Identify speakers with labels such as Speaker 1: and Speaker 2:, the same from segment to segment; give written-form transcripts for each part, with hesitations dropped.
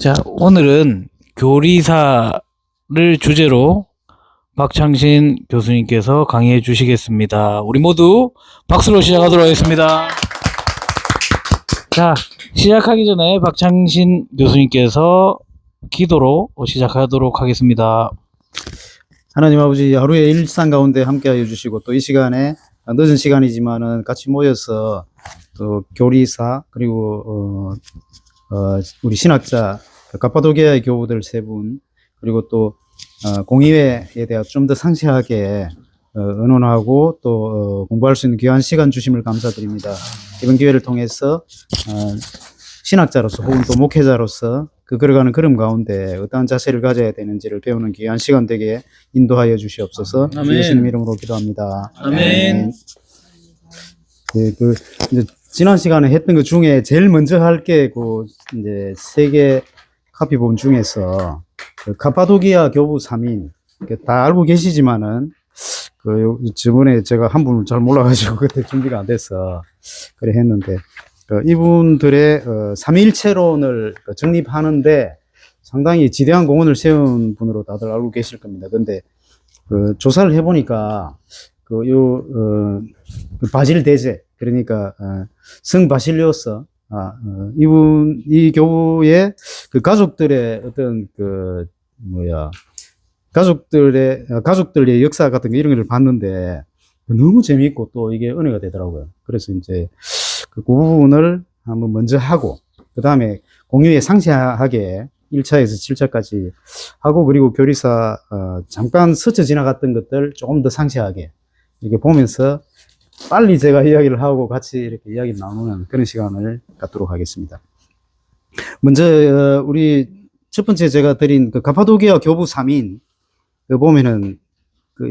Speaker 1: 자, 오늘은 교리사를 주제로 박창신 교수님께서 강의해 주시겠습니다. 우리 모두 박수로 시작하도록 하겠습니다. 자, 시작하기 전에 박창신 교수님께서 기도로 시작하도록 하겠습니다.
Speaker 2: 하나님 아버지, 하루의 일상 가운데 함께하여 주시고 또 이 시간에 늦은 시간이지만은 같이 모여서 또 교리사 그리고 우리 신학자 가파도기아의 교우들 세 분 그리고 또 공의회에 대해 좀 더 상세하게 의논하고 또 공부할 수 있는 귀한 시간 주심을 감사드립니다. 이번 기회를 통해서 신학자로서 혹은 또 목회자로서 그 걸어가는 걸음 가운데 어떠한 자세를 가져야 되는지를 배우는 귀한 시간 되게 인도하여 주시옵소서. 주 예수님 이름으로 기도합니다.
Speaker 1: 아멘.
Speaker 2: 네, 이제 지난 시간에 했던 것 중에 제일 먼저 할 게 이제 세계 카피 본 중에서 카파도기아 교부 3인 다 알고 계시지만은 저번에 제가 한 분을 잘 몰라가지고 그때 준비가 안 돼서 그래 했는데 이분들의 삼위일체론을 정립하는데 상당히 지대한 공헌을 세운 분으로 다들 알고 계실 겁니다. 근데 조사를 해보니까 바질 대제 그러니까 성 바실리오스 이 교부의 가족들의 어떤 가족들의 역사 같은 거 이런 걸 봤는데 너무 재미있고 또 이게 은혜가 되더라고요. 그래서 이제 그 부분을 한번 먼저 하고 그 다음에 공유에 상세하게 1차에서 7차까지 하고 그리고 교리사 잠깐 스쳐 지나갔던 것들 조금 더 상세하게 이렇게 보면서 빨리 제가 이야기를 하고 같이 이렇게 이야기를 나누는 그런 시간을 갖도록 하겠습니다. 먼저 우리 첫 번째 제가 드린 가파도기아 교부 3인 보면은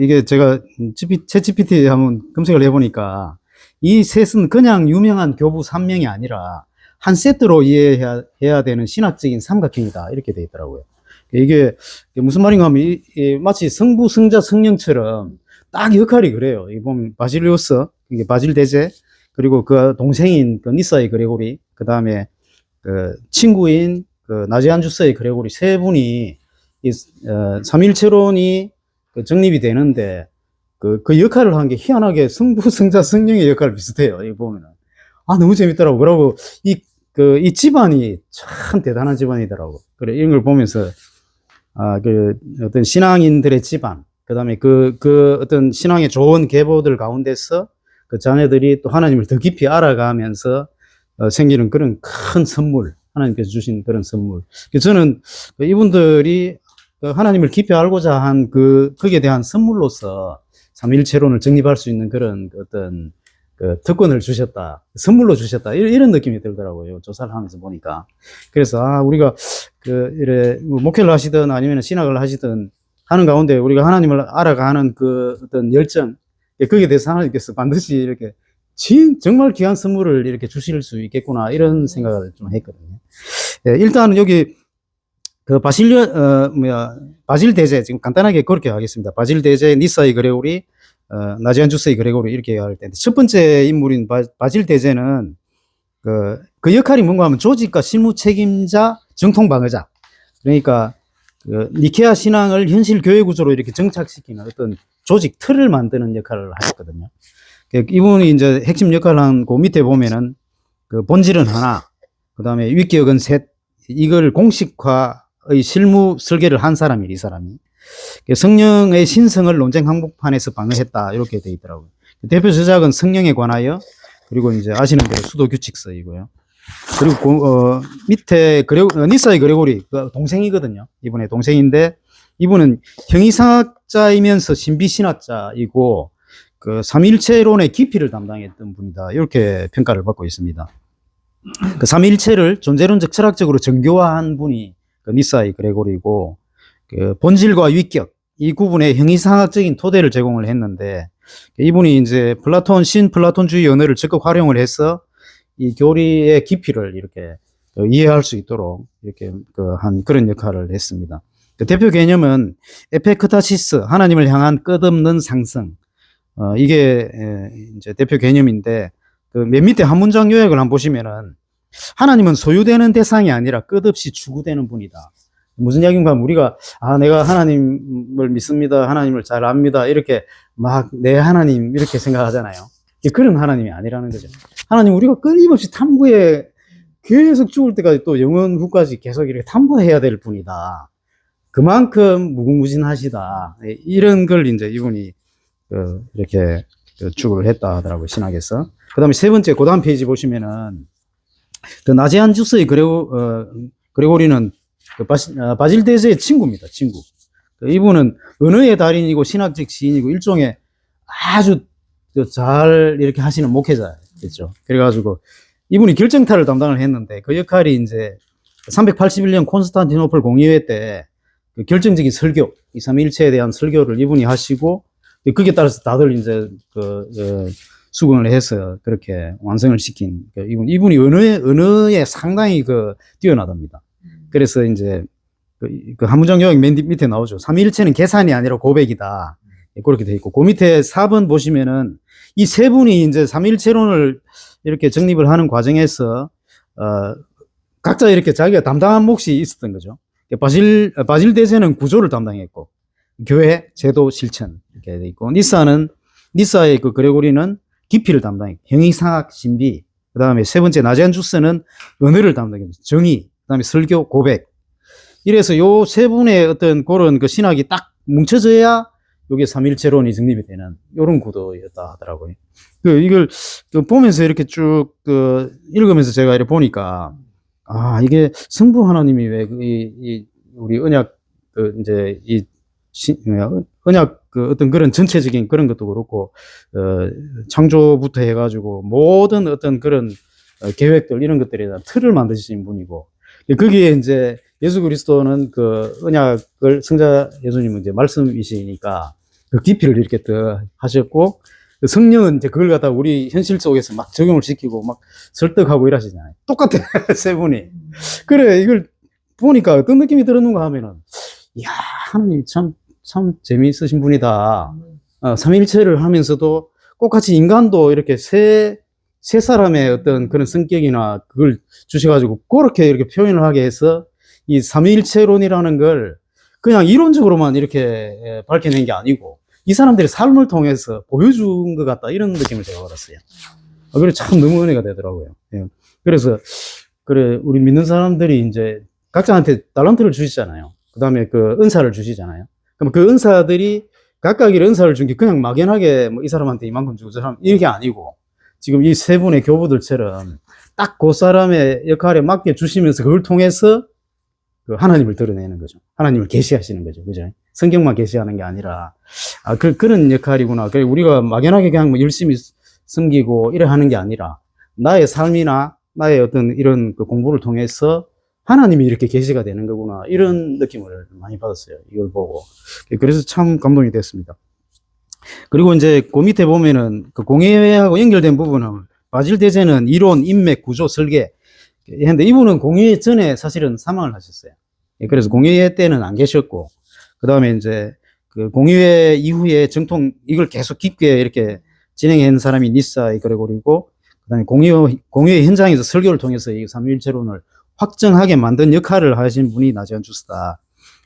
Speaker 2: 이게 제가 챗GPT에 한번 검색을 해보니까 이 셋은 그냥 유명한 교부 3명이 아니라 한 세트로 이해해야 되는 신학적인 삼각형이다 이렇게 되어 있더라고요. 이게 무슨 말인가 하면 마치 성부, 성자, 성령처럼 딱 역할이 그래요. 이 보면 바실리오스, 이게 바질 대제, 그리고 그 동생인 니사의 그레고리, 그 다음에 친구인 나지안주스의 그레고리 세 분이 삼일체론이 정립이 되는데 그 역할을 한 게 희한하게 성부, 성자, 성령의 역할 비슷해요. 이 보면은 너무 재밌더라고. 그러고 이 집안이 참 대단한 집안이더라고. 그래 이런 걸 보면서 어떤 신앙인들의 집안. 그 다음에 어떤 신앙의 좋은 계보들 가운데서 그 자녀들이 또 하나님을 더 깊이 알아가면서 생기는 그런 큰 선물, 하나님께서 주신 그런 선물. 저는 이분들이 하나님을 깊이 알고자 한 거기에 대한 선물로서 삼위일체론을 정립할 수 있는 그런 어떤 특권을 주셨다, 선물로 주셨다, 이런 느낌이 들더라고요. 조사를 하면서 보니까. 그래서, 우리가 목회를 하시든 아니면 신학을 하시든 하는 가운데 우리가 하나님을 알아가는 어떤 열정, 거기에 대해서 하나님께서 반드시 이렇게 정말 귀한 선물을 이렇게 주실 수 있겠구나, 이런 생각을 좀 했거든요. 일단은 여기 바질 대제, 지금 간단하게 그렇게 하겠습니다. 바질 대제, 니사의 그레고리, 나지안주스의 그레고리 이렇게 할 텐데, 첫 번째 인물인 바질 대제는 그 역할이 뭔가 하면 조직과 실무 책임자, 정통 방어자. 그러니까 니케아 신앙을 현실 교회 구조로 이렇게 정착시키는 어떤 조직 틀을 만드는 역할을 하셨거든요. 이분이 이제 핵심 역할을 한 그 밑에 보면은 본질은 하나, 그 다음에 위격은 셋, 이걸 공식화의 실무 설계를 한 사람이 이 사람이. 성령의 신성을 논쟁 항목판에서 방어했다 이렇게 돼 있더라고요. 대표 저작은 성령에 관하여, 그리고 이제 아시는 대로 수도 규칙서이고요. 그리고 밑에 니사의 그레고리 동생이거든요. 이분의 동생인데 이분은 형이상학자이면서 신비신학자이고 삼위일체론의 깊이를 담당했던 분이다 이렇게 평가를 받고 있습니다. 삼위일체를 존재론적 철학적으로 정교화한 분이 니사의 그레고리고 본질과 위격 이 구분에 형이상학적인 토대를 제공을 했는데 이분이 이제 신플라톤주의 언어를 적극 활용을 해서 이 교리의 깊이를 이렇게 이해할 수 있도록 이렇게 한 그런 역할을 했습니다. 대표 개념은 에페크타시스, 하나님을 향한 끝없는 상승. 이게 이제 대표 개념인데 맨 밑에 한 문장 요약을 한번 보시면은 하나님은 소유되는 대상이 아니라 끝없이 추구되는 분이다. 무슨 이야기인가 하면 우리가 내가 하나님을 믿습니다. 하나님을 잘 압니다. 이렇게 막 내 하나님 이렇게 생각하잖아요. 그런 하나님이 아니라는 거죠. 하나님 우리가 끊임없이 탐구해 계속 죽을 때까지 또 영원 후까지 계속 이렇게 탐구해야 될 분이다. 그만큼 무궁무진하시다. 이런 걸 이제 이분이 이렇게 주구를 했다 하더라고요, 신학에서. 그 다음에 세 번째, 그 다음 페이지 보시면은, 나지안주스의 그레고리는 바질 대제의 친구입니다, 친구. 이분은 언어의 달인이고 신학적 시인이고 일종의 아주 잘 이렇게 하시는 목회자겠죠. 그래가지고 이분이 결정타를 담당을 했는데 그 역할이 이제 381년 콘스탄티노플 공의회 때 그 결정적인 설교, 이 삼위일체에 대한 설교를 이분이 하시고 거기에 따라서 다들 이제 수긍을 해서 그렇게 완성을 시킨 이분이 언어에 상당히 뛰어나답니다. 그래서 이제 그 한문정 요약 맨 밑에 나오죠. 삼위일체는 계산이 아니라 고백이다. 그렇게 돼 있고 그 밑에 4번 보시면은 이 세 분이 이제 삼위일체론을 이렇게 정립을 하는 과정에서 각자 이렇게 자기가 담당한 몫이 있었던 거죠. 바질 대제는 구조를 담당했고 교회, 제도, 실천 이렇게 돼 있고 니사의 그레고리는 깊이를 담당했고 형이상학, 신비, 그 다음에 세 번째 나지안주스는 언어를 담당했죠. 정의, 그 다음에 설교, 고백. 이래서 요 세 분의 어떤 그런 그 신학이 딱 뭉쳐져야 요게 삼일체론이 정립이 되는 요런 구도였다 하더라고요. 이걸 보면서 이렇게 쭉 읽으면서 제가 이렇게 보니까 이게 성부 하나님이 왜 우리 언약 이제 언약 어떤 그런 전체적인 그런 것도 그렇고 창조부터 해가지고 모든 어떤 그런 계획들 이런 것들에 대한 틀을 만드신 분이고 거기에 이제 예수 그리스도는 그 언약을 성자 예수님은 이제 말씀이시니까 그 깊이를 이렇게 더 하셨고 성령은 이제 그걸 갖다 우리 현실 속에서 막 적용을 시키고 막 설득하고 이러시잖아요. 똑같아 세 분이. 그래 이걸 보니까 어떤 느낌이 들었는가 하면은 이야 하나님 참 재미있으신 분이다. 삼일체를 하면서도 똑같이 인간도 이렇게 세 사람의 어떤 그런 성격이나 그걸 주셔가지고 그렇게 이렇게 표현을 하게 해서 이 삼위일체론이라는 걸 그냥 이론적으로만 이렇게 밝혀낸 게 아니고 이 사람들의 삶을 통해서 보여준 것 같다 이런 느낌을 제가 받았어요. 그래 참 너무 은혜가 되더라고요. 예. 그래서 그래 우리 믿는 사람들이 이제 각자한테 달란트를 주시잖아요. 그 다음에 그 은사를 주시잖아요. 그럼 그 은사들이 각각 의 은사를 준 게 그냥 막연하게 뭐 이 사람한테 이만큼 주고 저 사람 이게 아니고 지금 이 세 분의 교부들처럼 딱 그 사람의 역할에 맡겨 주시면서 그걸 통해서 그 하나님을 드러내는 거죠. 하나님을 계시하시는 거죠. 그죠? 성경만 계시하는 게 아니라, 그런 역할이구나. 그래, 우리가 막연하게 그냥 뭐 열심히 섬기고 이래 하는 게 아니라, 나의 삶이나 나의 어떤 이런 그 공부를 통해서 하나님이 이렇게 계시가 되는 거구나. 이런 느낌을 많이 받았어요. 이걸 보고. 그래서 참 감동이 됐습니다. 그리고 이제 그 밑에 보면은 그 공예하고 연결된 부분은 바질 대제는 이론, 인맥, 구조, 설계, 근데 이분은 공예 전에 사실은 사망을 하셨어요. 그래서 공예 때는 안 계셨고, 그 다음에 이제 그 공예 이후에 정통 이걸 계속 깊게 이렇게 진행한 사람이 니사의 그레고리고, 그 다음에 공예 현장에서 설교를 통해서 이 삼위일체론을 확정하게 만든 역할을 하신 분이 나지안주스다.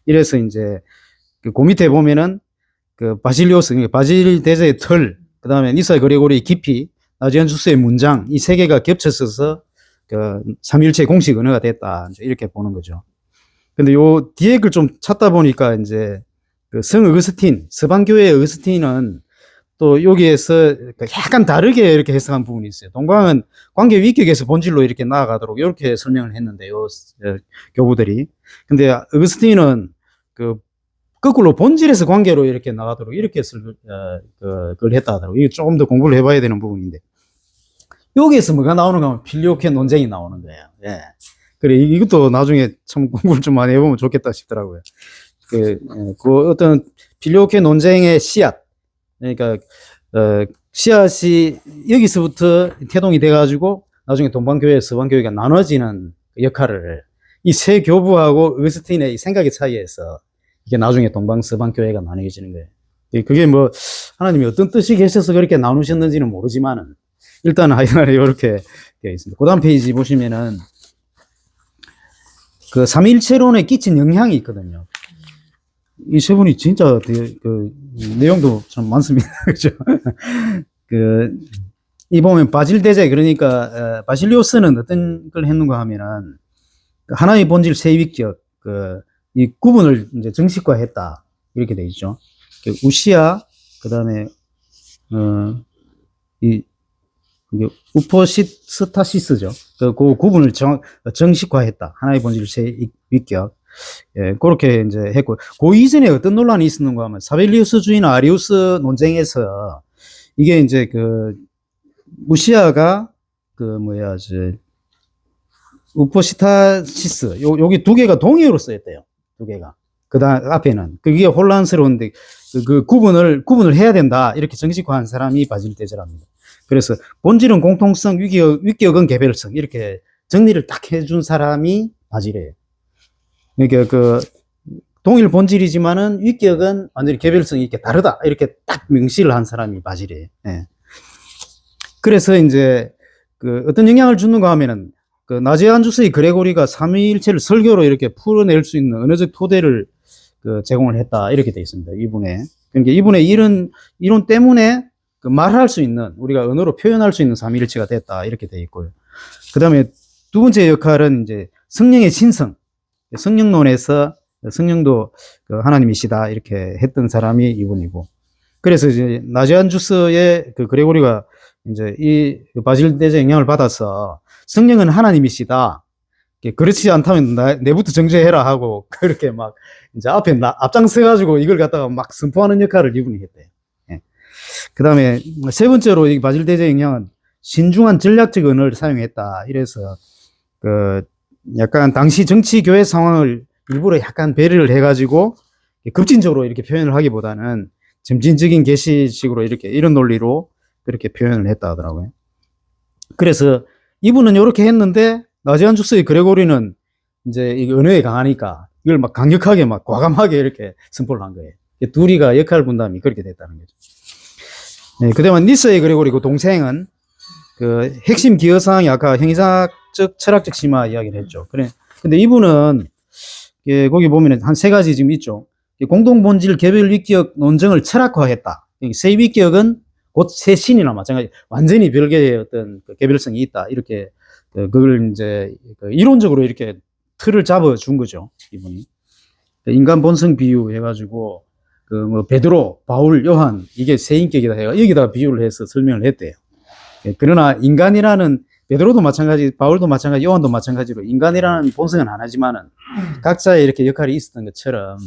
Speaker 2: 이래서 이제 그 밑에 보면은 그 바실리오스, 바질 대제의 털, 그 다음에 니사의 그레고리의 깊이, 나지안주스의 문장, 이 세 개가 겹쳐서서 그 삼위일체 공식 언어가 됐다. 이렇게 보는 거죠. 근데 요 뒤에 글 좀 찾다 보니까 이제 그 성 어거스틴, 서방교회의 어거스틴은 또 여기에서 약간 다르게 이렇게 해석한 부분이 있어요. 동방은 관계 위격에서 본질로 이렇게 나아가도록 이렇게 설명을 했는데요. 교부들이. 근데 어거스틴은 그 거꾸로 본질에서 관계로 이렇게 나가도록 이렇게 그걸 했다 하더라고요. 이게 조금 더 공부를 해봐야 되는 부분인데. 여기에서 뭐가 나오는가 하면 필요케 논쟁이 나오는 거예요. 예. 그래, 이것도 나중에 참 공부를 좀 많이 해보면 좋겠다 싶더라고요. 그 어떤 필요케 논쟁의 씨앗. 그러니까, 씨앗이 여기서부터 태동이 돼가지고 나중에 동방교회, 서방교회가 나눠지는 역할을 이 세 교부하고 어거스틴의 생각의 차이에서 이게 나중에 동방, 서방교회가 나눠지는 거예요. 그게 뭐 하나님이 어떤 뜻이 계셔서 그렇게 나누셨는지는 모르지만은 일단 하여간에 이렇게 되어 있습니다. 그 다음 페이지 보시면은 그 삼위일체론에 끼친 영향이 있거든요. 이 세 분이 진짜 그 내용도 참 많습니다. 그죠? 이 보면 바질대제, 그러니까 바실리오스는 어떤 걸 했는가 하면은 하나의 본질 세위격 이 구분을 이제 정식화했다 이렇게 돼 있죠. 우시아, 그다음에 이 우포시스타시스죠. 그 구분을 정식화했다. 하나의 본질 세위격. 예, 그렇게 이제 했고, 그 이전에 어떤 논란이 있었는가 하면 사벨리우스주의나 아리우스 논쟁에서 이게 이제 우시아가 우포시타시스 여기 두 개가 동의어로 쓰였대요. 두 개가. 그다음 앞에는 그게 혼란스러운데 그 구분을 해야 된다 이렇게 정식화한 사람이 바질대제랍니다. 그래서 본질은 공통성, 위격은 개별성 이렇게 정리를 딱 해준 사람이 바질이에요. 그러니까 동일 본질이지만은 위격은 완전히 개별성이 이렇게 다르다 이렇게 딱 명시를 한 사람이 바질이에요. 예. 그래서 이제 어떤 영향을 주는가 하면은 나지안주스의 그레고리가 삼위일체를 설교로 이렇게 풀어낼 수 있는 언어적 토대를 제공을 했다 이렇게 돼 있습니다. 이분의 그러니까 이분의 이런 이론 때문에 말할 수 있는 우리가 언어로 표현할 수 있는 삼위일체가 됐다 이렇게 돼 있고요. 그다음에 두 번째 역할은 이제 성령의 신성, 성령론에서 성령도 하나님이시다 이렇게 했던 사람이 이분이고, 그래서 이제 나지안주스의 그레고리가 이제 이 바질대제 영향을 받아서 성령은 하나님이시다. 그렇지 않다면 내부터 정죄해라 하고 그렇게 막 이제 앞에 앞장서가지고 이걸 갖다가 막 선포하는 역할을 이분이 했대요. 예. 그 다음에 세 번째로 이 바질대제 영향은 신중한 전략적 언어를 사용했다. 이래서 약간 당시 정치 교회 상황을 일부러 약간 배려를 해가지고 급진적으로 이렇게 표현을 하기보다는 점진적인 계시식으로 이런 논리로 그렇게 표현을 했다 하더라고요. 그래서 이분은 이렇게 했는데 나지안주스의 그레고리는 이제 이 언어에 강하니까 이걸 막 강력하게 막 과감하게 이렇게 선포를 한 거예요. 둘이가 역할 분담이 그렇게 됐다는 거죠. 네, 그다음에 니스의 그레고리 그 동생은 핵심 기여 사항이 아까 행위사적 철학적 심화 이야기를 했죠. 근데 이분은 거기 보면은 한 세 가지 지금 있죠. 공동 본질 개별 위격 논증을 철학화했다. 세 위격은 곧 새 신이나 마찬가지 완전히 별개의 어떤 개별성이 있다 이렇게 그걸 이제 이론적으로 이렇게 틀을 잡아 준 거죠. 이분이 인간 본성 비유 해가지고 뭐 베드로, 바울, 요한 이게 세 인격이다 해가 여기다가 비유를 해서 설명을 했대요. 그러나 인간이라는 베드로도 마찬가지, 바울도 마찬가지, 요한도 마찬가지로 인간이라는 본성은 하나지만은 각자의 이렇게 역할이 있었던 것처럼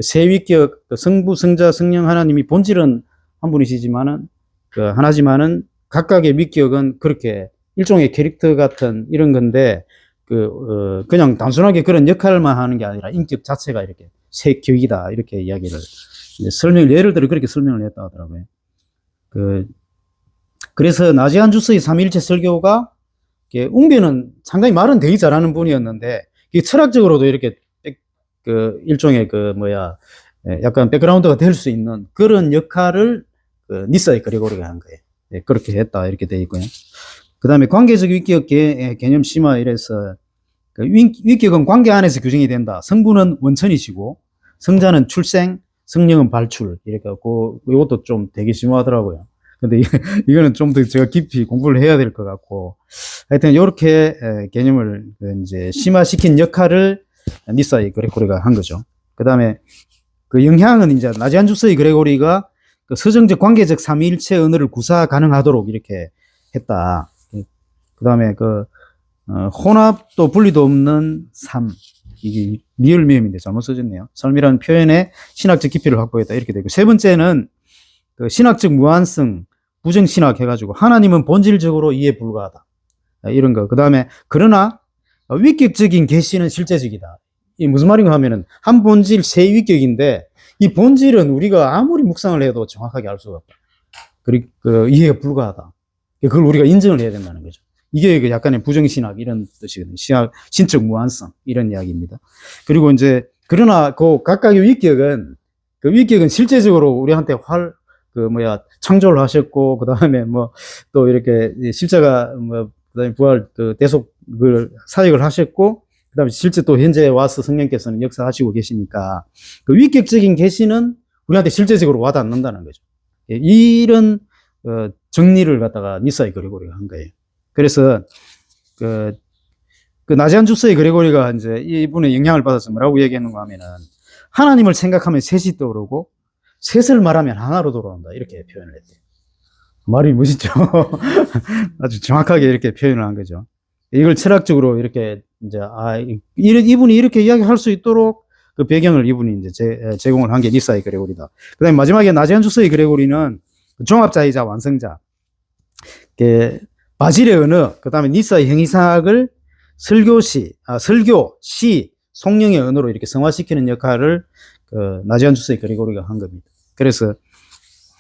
Speaker 2: 세 위격 성부, 성자, 성령 하나님이 본질은 한 분이시지만은 하나지만은 각각의 위격은 그렇게 일종의 캐릭터 같은 이런 건데 그냥 단순하게 그런 역할만 하는 게 아니라 인격 자체가 이렇게 세 격이다 이렇게 이야기를 예를 들어 그렇게 설명을 했다 하더라고요. 그래서 나지안주스의 삼위일체 설교가 웅변은 상당히 말은 되게 잘하는 분이었는데 철학적으로도 이렇게 일종의 약간 백그라운드가 될 수 있는 그런 역할을 니스의 그레고리가 한 거예요. 네, 그렇게 했다 이렇게 돼 있고요. 그 다음에 관계적 위격 개념 심화 이래서 위격은 관계 안에서 규정이 된다. 성부는 원천이시고 성자는 출생, 성령은 발출 이렇게 하고 이것도 좀 되게 심하더라고요. 근데 이거는 좀 더 제가 깊이 공부를 해야 될 것 같고 하여튼 이렇게 개념을 이제 심화시킨 역할을 니스의 그레고리가 한 거죠. 그 다음에 영향은 이제 나지안주스의 그레고리가 서정적 관계적 삼위일체 언어를 구사 가능하도록 이렇게 했다. 그 다음에 혼합도 분리도 없는 삶. 이게 리얼미음인데 잘못 써졌네요. 삶이라는 표현에 신학적 깊이를 확보했다. 이렇게 되고. 세 번째는 신학적 무한성, 부정신학 해가지고 하나님은 본질적으로 이해 불가하다. 이런 거. 그 다음에 그러나 위격적인 계시는 실제적이다. 이 무슨 말인가 하면은 한 본질 세 위격인데 이 본질은 우리가 아무리 묵상을 해도 정확하게 알 수가 없다. 그리고 이해가 불가하다. 그걸 우리가 인정을 해야 된다는 거죠. 이게 약간의 부정신학 이런 뜻이거든요. 신적 무한성 이런 이야기입니다. 그리고 이제 그러나 각각의 위격은 실제적으로 우리한테 창조를 하셨고 그 다음에 또 이렇게 십자가 그다음에 부활 그 대속을 사역을 하셨고, 그다음에 실제 또 현재 와서 성령께서는 역사하시고 계시니까 그 위격적인 계시는 우리한테 실제적으로 와닿는다는 거죠. 예, 이런 정리를 갖다가 니사의 그레고리가 한 거예요. 그래서 그 나지안 주스의 그레고리가 이제 이분의 영향을 받아서 뭐라고 얘기하는가 하면은, 하나님을 생각하면 셋이 떠오르고 셋을 말하면 하나로 돌아온다, 이렇게 표현을 했대요. 말이 멋있죠. 아주 정확하게 이렇게 표현을 한 거죠. 이걸 철학적으로 이렇게 이제 이분이 이렇게 이야기할 수 있도록 그 배경을 이분이 이제 제공을 한 게 니사의 그레고리다. 그다음에 마지막에 나지안 주스의 그레고리는 종합자이자 완성자, 바질의 언어, 그다음에 니사의 행위사학을 설교, 시, 성령의 언어로 이렇게 성화시키는 역할을 그 나지안 주스의 그레고리가 한 겁니다. 그래서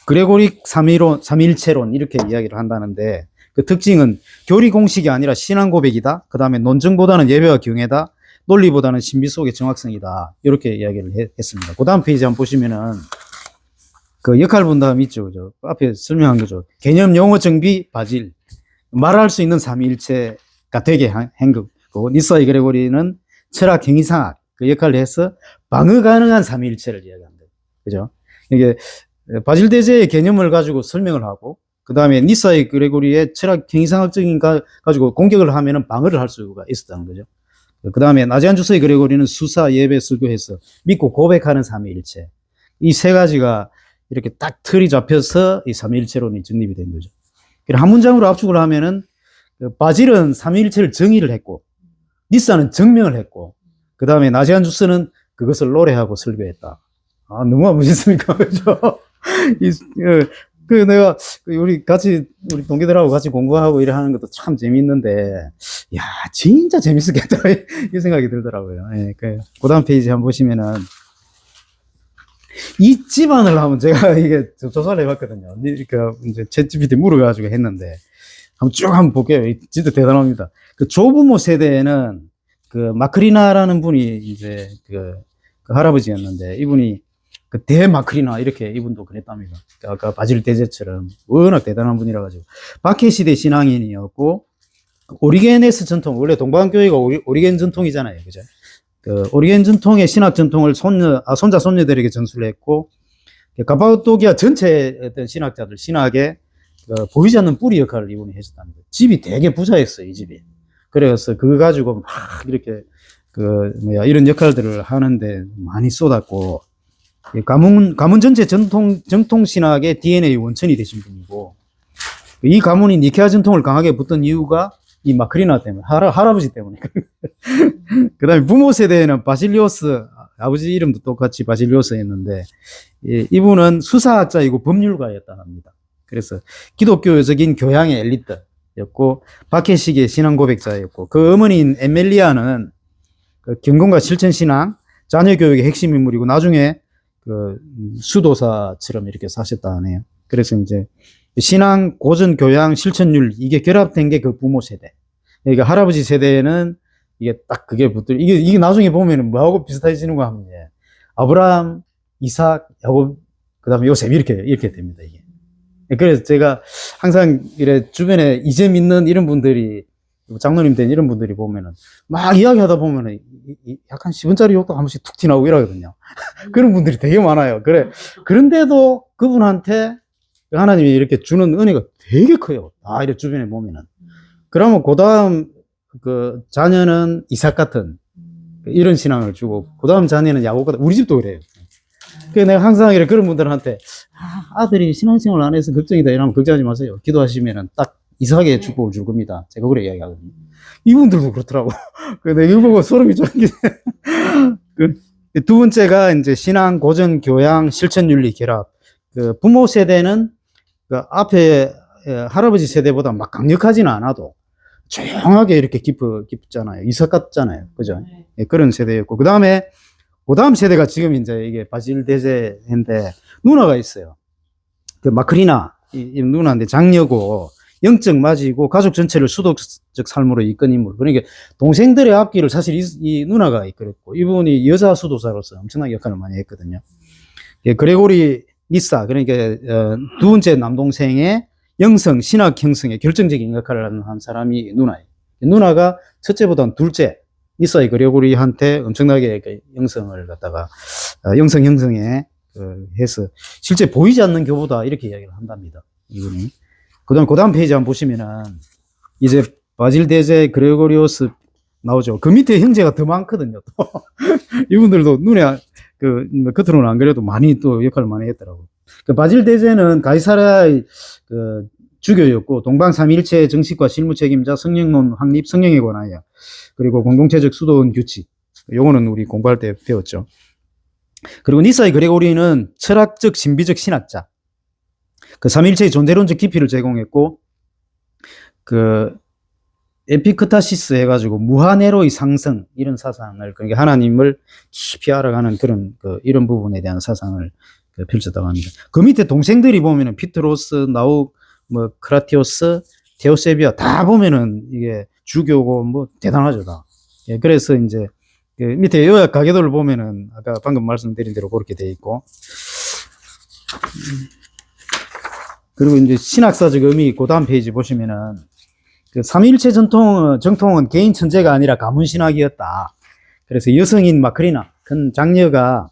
Speaker 2: 그레고리 삼위일체론 이렇게 이야기를 한다는데, 그 특징은 교리 공식이 아니라 신앙 고백이다. 그 다음에 논증보다는 예배와 경애다. 논리보다는 신비 속의 정확성이다. 이렇게 이야기를 했습니다. 그 다음 페이지 한번 보시면은 그 역할 분담 있죠. 그죠? 앞에 설명한 거죠. 개념, 용어, 정비, 바질. 말할 수 있는 삼위일체가 되게 한 거고, 니사의 그레고리는 철학, 행위상학 그 역할을 해서 방어 가능한 삼위일체를 이야기합니다. 그죠? 이게 바질 대제의 개념을 가지고 설명을 하고, 그 다음에 니사의 그레고리의 철학 행위상학적인 가지고 공격을 하면은 방어를 할 수가 있었다는 거죠. 그 다음에 나지안 주스의 그레고리는 수사, 예배, 설교해서 믿고 고백하는 삼위일체. 이 세 가지가 이렇게 딱 틀이 잡혀서 이 삼위일체론이 정립이 된 거죠. 한 문장으로 압축을 하면은 바질은 삼위일체를 정의를 했고, 니사는 증명을 했고, 그 다음에 나지안 주스는 그것을 노래하고 설교했다. 아, 너무 멋있습니까? 그죠? 내가, 우리 동기들하고 같이 공부하고 이래 하는 것도 참 재밌는데, 야, 진짜 재밌었겠다. 이 생각이 들더라고요. 예, 그 다음 페이지 한번 보시면은, 이 집안을 한번 제가 이게 조사를 해봤거든요. 그러니까 이제 챗GPT 물어가지고 했는데, 한번 볼게요. 진짜 대단합니다. 그 조부모 세대에는 그 마크리나라는 분이 이제 그 할아버지였는데, 이분이 그 대마크리나 이렇게 이분도 그랬답니다. 아까 바질 대제처럼 워낙 대단한 분이라 가지고 박해 시대 신앙인이었고, 오리게네스 전통, 원래 동방교회가 오리겐 전통이잖아요, 그죠? 그 오리겐 전통의 신학 전통을 손자 손녀들에게 전수를 했고, 가파도키아 전체 어떤 신학자들 신학에 보이지 않는 뿌리 역할을 이분이 해줬답니다. 집이 되게 부자였어요, 이 집이. 그래서 그거 가지고 막 이렇게 이런 역할들을 하는데 많이 쏟았고, 가문 전체 정통 신학의 DNA 원천이 되신 분이고, 이 가문이 니케아 전통을 강하게 붙던 이유가 이 마크리나 때문에, 할아버지 때문에. 그 다음에 부모 세대에는 바실리오스, 아버지 이름도 똑같이 바실리오스였는데, 이분은 수사학자이고 법률가였다고 합니다. 그래서 기독교적인 교양의 엘리트였고, 박해식의 신앙 고백자였고, 그 어머니인 에멜리아는 그 경건과 실천 신앙, 자녀 교육의 핵심 인물이고, 나중에 그 수도사처럼 이렇게 사셨다 하네요. 그래서 이제 신앙, 고전, 교양, 실천율 이게 결합된 게 그 부모 세대. 그러니까 할아버지 세대에는 이게 딱 그게 붙들. 이게 나중에 보면은 뭐하고 비슷해지는 거 하면 아브라함, 이삭, 야곱, 그다음에 요셉 이렇게 됩니다, 이게. 그래서 제가 항상 이래 주변에 이제 믿는 이런 분들이, 장로님 된 이런 분들이 보면은 막 이야기하다 보면은 약간 10원짜리 욕도 한 번씩 툭 튀나오고 이러거든요. 그런 분들이 되게 많아요. 그런데도 그분한테 하나님이 이렇게 주는 은혜가 되게 커요. 이렇게 주변에 보면은. 그러면 그 다음 그 자녀는 이삭 같은 이런 신앙을 주고, 그 다음 자녀는 야곱 같은, 우리 집도 그래요. 그래서 내가 항상 이렇게 그런 분들한테 아들이 신앙생활 안 해서 걱정이다 이러면 걱정하지 마세요. 기도하시면은 딱 이삭의 축복을 줄 겁니다. 제가 그래 이야기하거든요. 이분들도 그렇더라고. 내가 이거 보고 소름이 돋게. 두 번째가 이제 신앙, 고전, 교양, 실천윤리 결합. 그 부모 세대는 그 앞에 할아버지 세대보다 막 강력하지는 않아도 조용하게 이렇게 깊잖아요. 이삭 같잖아요. 그죠? 예, 그런 세대였고. 그 다음 세대가 지금 이제 이게 바질 대제인데, 누나가 있어요. 그 마크리나, 이 누나인데 장녀고, 영적 맞이고, 가족 전체를 수도적 삶으로 이끈 인물. 그러니까 동생들의 앞길을 사실 이 누나가 이끌었고, 이분이 여자 수도사로서 엄청난 역할을 많이 했거든요. 그레고리 니사, 그러니까 두 번째 남동생의 영성, 신학 형성에 결정적인 역할을 하는 한 사람이 누나예요. 누나가 첫째보다는 둘째, 니사이 그레고리한테 엄청나게 그 영성을 갖다가, 영성 형성에 해서, 실제 보이지 않는 교보다 이렇게 이야기를 한답니다. 이분이. 그 다음 페이지 한번 보시면은, 이제 바질 대제 그레고리오스 나오죠. 그 밑에 형제가 더 많거든요. 또. 이분들도 눈에, 겉으로는 안 그래도 많이 또 역할을 많이 했더라고요. 그 바질 대제는 가이사라의 주교였고, 동방 삼일체 정식과 실무 책임자, 성령론 확립, 성령에 관하여, 그리고 공동체적 수도원 규칙. 요거는 우리 공부할 때 배웠죠. 그리고 니사이 그레고리는 철학적, 신비적 신학자. 그 삼일체의 존재론적 깊이를 제공했고, 에피크타시스 해가지고 무한회로의 상성, 이런 사상을, 그러니까 하나님을 깊이 알아가는 그런, 이런 부분에 대한 사상을 펼쳤다고 합니다. 그 밑에 동생들이 보면은 피트로스, 나욱, 크라티오스, 테오세비아 다 보면은 이게 주교고 뭐 대단하죠, 다. 예, 그래서 이제 그 밑에 요약 가계도를 보면은 아까 방금 말씀드린 대로 그렇게 돼 있고, 그리고 이제 신학사적 의미 그 다음 페이지 보시면은 그 삼일체 정통은 개인 천재가 아니라 가문 신학이었다. 그래서 여성인 마크리나 큰 장녀가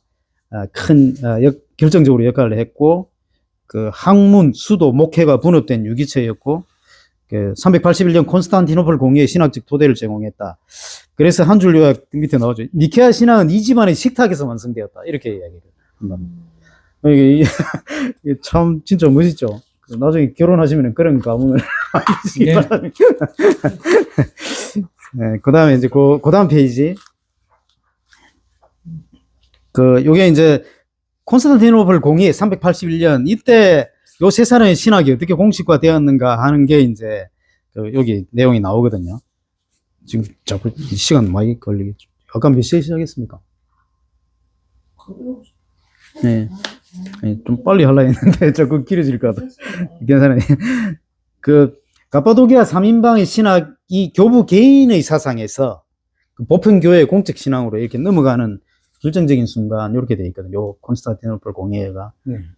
Speaker 2: 결정적으로 역할을 했고, 그 학문, 수도, 목회가 분업된 유기체였고, 381년 콘스탄티노플 공의의 신학적 토대를 제공했다. 그래서 한 줄 요약 밑에 나오죠. 니케아 신학은 이 집안의 식탁에서 완성되었다. 이렇게 이야기를 한답니다. 이게 참 진짜 멋있죠. 나중에 결혼하시면 그런 가문을 하시기
Speaker 1: 네.
Speaker 2: 바랍니다. 네, 그 다음에 이제 그 다음 페이지. 요게 이제 콘스탄티노플 공의 381년, 이때 요 세 사람의 신학이 어떻게 공식화되었는가 하는 게 이제 여기 내용이 나오거든요. 지금 자꾸 시간 많이 걸리겠죠. 아까 몇 시에 시작했습니까? 네. 좀 빨리 하려 했는데 자꾸 길어질까 봐. 괜찮아요. 가파도기아 3인방의 신학이 교부 개인의 사상에서 보편교회 공적 신앙으로 이렇게 넘어가는 결정적인 순간, 이렇게 돼 있거든요. 요 콘스탄티노플 공의회가.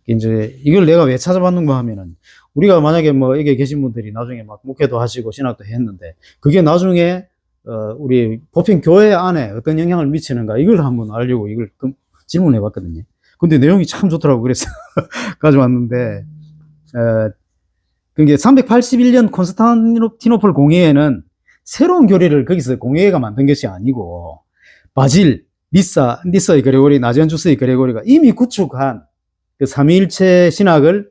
Speaker 2: 이제 이걸 내가 왜 찾아봤는가 하면은, 우리가 만약에 뭐 여기 계신 분들이 나중에 막 목회도 하시고 신학도 했는데, 그게 나중에 우리 보편 교회 안에 어떤 영향을 미치는가, 이걸 한번 알려고 이걸 질문해 봤거든요. 근데 내용이 참 좋더라고. 그래서 가져왔는데, 그게 381년 콘스탄티노플 공의회는 새로운 교리를 거기서 공의회가 만든 것이 아니고, 바질, 니사의 그레고리, 나지안주스의 그레고리가 이미 구축한 그 삼위일체 신학을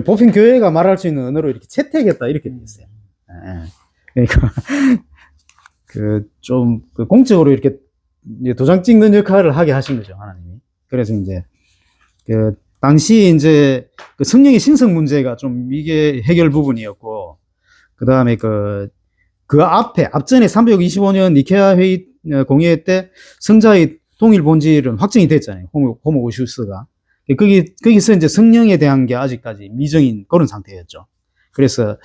Speaker 2: 보편 교회가 말할 수 있는 언어로 이렇게 채택했다, 이렇게 돼 있어요. 그러니까 공적으로 이렇게 도장 찍는 역할을 하게 하신 거죠, 하나님이. 그래서 이제 당시 이제 성령의 신성 문제가 좀 이게 해결 부분이었고, 그 다음에 앞전에 325년 니케아 회의 공의회 때 성자의 동일 본질은 확정이 됐잖아요. 호모우시우스가. 거기서 이제 성령에 대한 게 아직까지 미정인 그런 상태였죠. 그래서,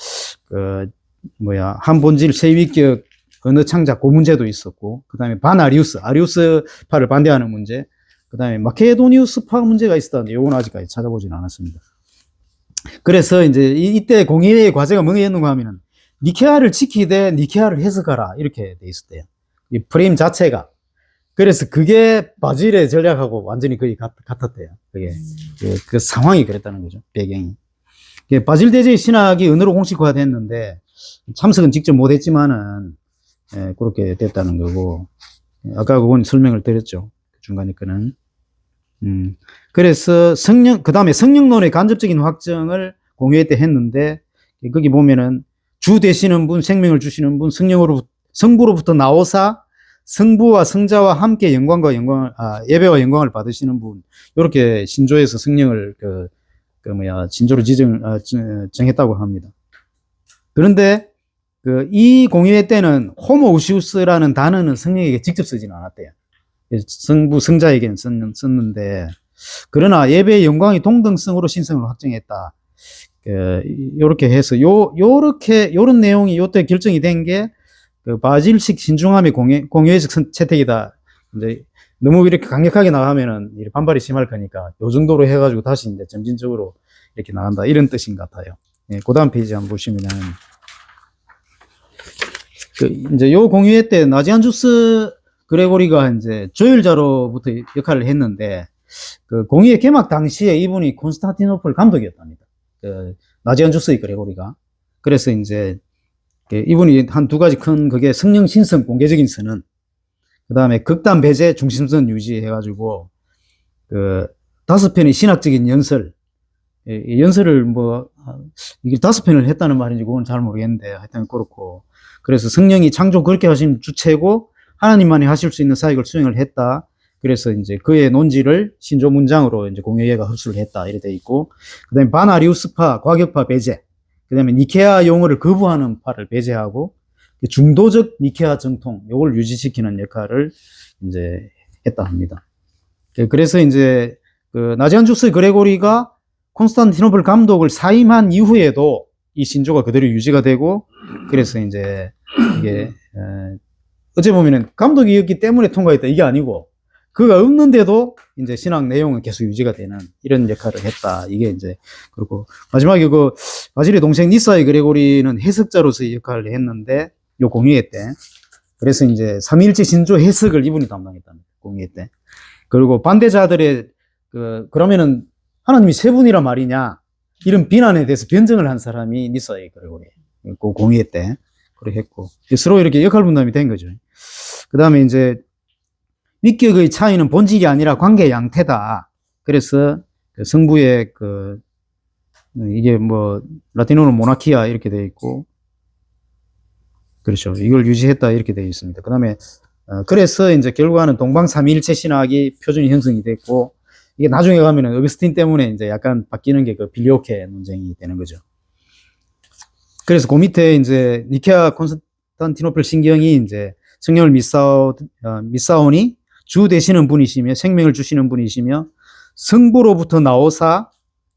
Speaker 2: 한 본질 세위격 언어 창작 그 문제도 있었고, 그 다음에 아리우스파를 반대하는 문제, 그 다음에 마케도니우스파 문제가 있었다는데, 요건 아직까지 찾아보진 않았습니다. 그래서 이제 이때 공의회의 과제가 뭐였는가 하면은, 니케아를 지키되 니케아를 해석하라, 이렇게 돼 있었대요. 이 프레임 자체가. 그래서 그게 바질의 전략하고 완전히 거의 같았대요. 그게 그 상황이 그랬다는 거죠. 배경이. 바질 대제의 신학이 언어로 공식화됐는데 참석은 직접 못했지만은 그렇게 됐다는 거고, 아까 그건 설명을 드렸죠. 중간에 거는. 그래서 그 다음에 성령론의 간접적인 확정을 공의회 때 했는데, 거기 보면은 주 되시는 분, 생명을 주시는 분, 성부로부터 나오사 성부와 성자와 함께 예배와 영광을 받으시는 분, 이렇게 신조에서 성령을 신조로 정했다고 합니다. 그런데 이 공의회 때는 호모우시우스라는 단어는 성령에게 직접 쓰지는 않았대요. 성부, 성자에게는 썼는데, 그러나 예배의 영광이 동등성으로 신성을 확정했다. 요렇게 해서, 요런 내용이 요때 결정이 된 게, 바질식 신중함의 공예적 채택이다. 이제 너무 이렇게 강력하게 나가면은 반발이 심할 거니까, 요 정도로 해가지고 다시 이제 점진적으로 이렇게 나간다. 이런 뜻인 것 같아요. 예, 그 다음 페이지 한번 보시면은, 이제 요 공유회 때 나지안주스 그레고리가 이제 조율자로부터 역할을 했는데, 그 공유회 개막 당시에 이분이 콘스탄티노플 감독이었답니다. 그 나지안주스의 그레고리가. 그래서 이제 이분이 한 두 가지 큰 그게 성령 신성 공개적인 선언, 그 다음에 극단 배제 중심선 유지해가지고 그 5편의 신학적인 연설, 연설을 뭐 이게 5편을 했다는 말인지 그건 잘 모르겠는데 하여튼 그렇고, 그래서 성령이 창조 그렇게 하신 주체고 하나님만이 하실 수 있는 사역을 수행을 했다. 그래서 이제 그의 논지를 신조 문장으로 이제 공회가 흡수를 했다 이렇게 돼 있고, 그다음에 반아리우스파 과격파 배제, 그다음에 니케아 용어를 거부하는 파를 배제하고 중도적 니케아 정통 요걸 유지시키는 역할을 이제 했다 합니다. 그래서 이제 그 나지안주스 그레고리가 콘스탄티노플 감독을 사임한 이후에도 이 신조가 그대로 유지가 되고, 그래서 이제 이게 어찌 보면은 감독이었기 때문에 통과했다 이게 아니고 그가 없는데도 이제 신학 내용은 계속 유지가 되는 이런 역할을 했다. 이게 이제 그렇고, 마지막에 그 바질의 동생 니사의 그레고리는 해석자로서의 역할을 했는데 요 공의회 때, 그래서 이제 삼위일체 신조 해석을 이분이 담당했답니다. 공의회 때. 그리고 반대자들의 그러면은 하나님이 세 분이란 말이냐 이런 비난에 대해서 변증을 한 사람이 니사의 그레고리 그 공의회 때 그렇게 했고, 서로 이렇게 역할 분담이 된 거죠. 그 다음에 이제 위격의 차이는 본질이 아니라 관계 양태다. 그래서 성부의 이게 뭐 라틴어로 모나키아 이렇게 되어 있고, 그렇죠. 이걸 유지했다 이렇게 되어 있습니다. 그 다음에 그래서 이제 결과는 동방삼위일체 신학이 표준이 형성이 됐고, 이게 나중에 가면은 어거스틴 때문에 이제 약간 바뀌는 게 그 필리오케 논쟁이 되는 거죠. 그래서 그 밑에 이제 니케아 콘스탄티노플 신경이 이제 성령을 믿사오니 주 되시는 분이시며 생명을 주시는 분이시며 성부로부터 나오사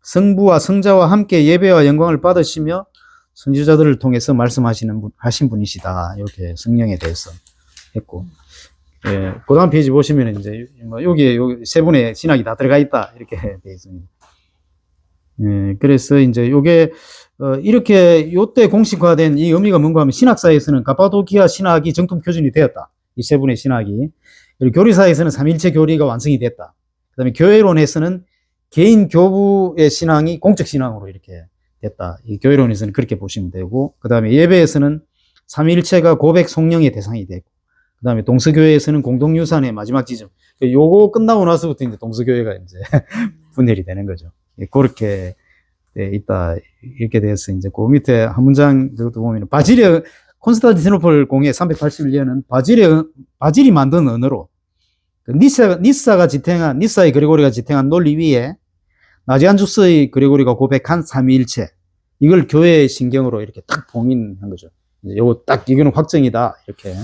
Speaker 2: 성부와 성자와 함께 예배와 영광을 받으시며 선지자들을 통해서 하신 분이시다. 이렇게 성령에 대해서 했고, 예, 그 다음 페이지 보시면 이제 뭐 여기에 세 분의 신학이 다 들어가 있다 이렇게 되어 있습니다. 예, 그래서 이제 요게 이렇게 요때 공식화된 이 의미가 뭔가 하면 신학사에서는 가파도키아 신학이 정통 표준이 되었다. 이 세 분의 신학이. 그리고 교리사에서는 삼일체 교리가 완성이 됐다. 그다음에 교회론에서는 개인 교부의 신앙이 공적 신앙으로 이렇게 됐다. 이 교회론에서는 그렇게 보시면 되고, 그다음에 예배에서는 삼일체가 고백 성령의 대상이 되고, 그다음에 동서교회에서는 공동유산의 마지막 지점. 요거 끝나고 나서부터 이제 동서교회가 이제 분열이 되는 거죠. 그렇게 있다 이렇게 돼서 이제 그 밑에 한 문장 그것도 보면 바질의 콘스탄티노플 공회 381년은 바질이 만든 언어로 니사의 그레고리가 지탱한 논리 위에 나지안주스의 그레고리가 고백한 삼위일체, 이걸 교회의 신경으로 이렇게 딱 봉인한 거죠. 이제 요거 딱 이거는 확정이다 이렇게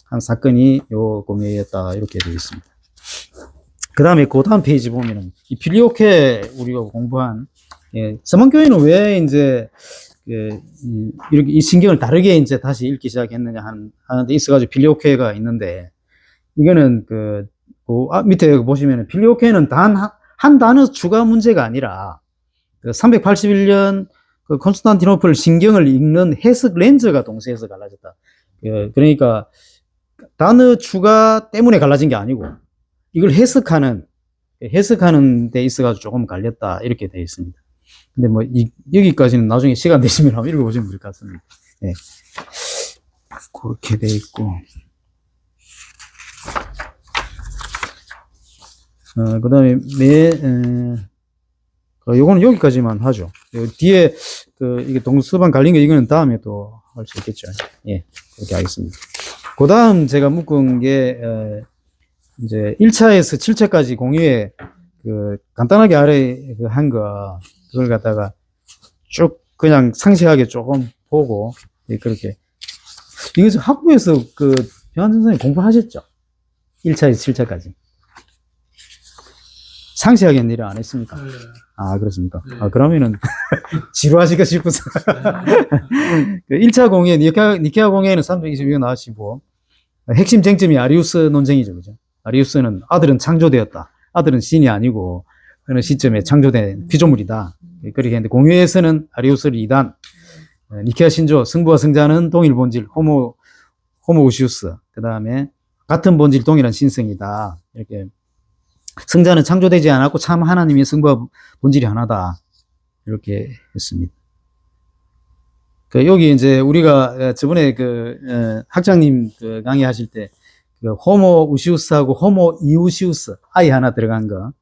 Speaker 2: 한 사건이 요 공회였다 이렇게 되어 있습니다. 그 다음에 그 다음 페이지 보면은 이 필리오케 우리가 공부한 서만교회는 왜 이제 이렇게 이 신경을 다르게 이제 다시 읽기 시작했느냐 하는데 있어가지고 필리오케가 있는데, 이거는 밑에 보시면은 필리오케는 한 단어 추가 문제가 아니라 381년 콘스탄티노플 신경을 읽는 해석 렌즈가 동시에서 갈라졌다. 그러니까 단어 추가 때문에 갈라진 게 아니고 이걸 해석하는 데 있어가지고 조금 갈렸다 이렇게 되어 있습니다. 근데 뭐 여기까지는 나중에 시간 되시면 한번 읽어보시면 될 것 같습니다. 네. 그렇게 돼 있고, 그 다음에 요거는 여기까지만 하죠. 뒤에 이게 동서방 갈린 거 이거는 다음에 또 할 수 있겠죠. 예, 그렇게 하겠습니다. 그 다음 제가 묶은 게 이제 1차에서 7차까지 공유에 간단하게 아래 한 거, 그걸 갖다가 쭉 그냥 상세하게 조금 보고, 예, 그렇게. 이거 학부에서 변환 선생님 공부하셨죠? 1차에서 7차까지. 상세하게는 일을 안 했습니까?
Speaker 3: 네.
Speaker 2: 아, 그렇습니까?
Speaker 3: 네.
Speaker 2: 아, 그러면은, 지루하시가 싶어서. 1차 공예, 니케아 공예는 322가 나와시고, 핵심 쟁점이 아리우스 논쟁이죠, 그죠? 아리우스는 아들은 창조되었다. 아들은 신이 아니고, 어느 시점에 창조된 피조물이다. 그렇게 했는데 공회에서는 아리우스를 2단, 니케아 신조, 성부와 성자는 동일 본질, 호모우시우스, 그 다음에 같은 본질 동일한 신성이다. 이렇게 성자는 창조되지 않았고 참 하나님의 성부와 본질이 하나다. 이렇게 했습니다. 여기 이제 우리가 저번에 학장님 강의하실 때 호모우시우스하고 호모이우시우스 아이 하나 들어간 거,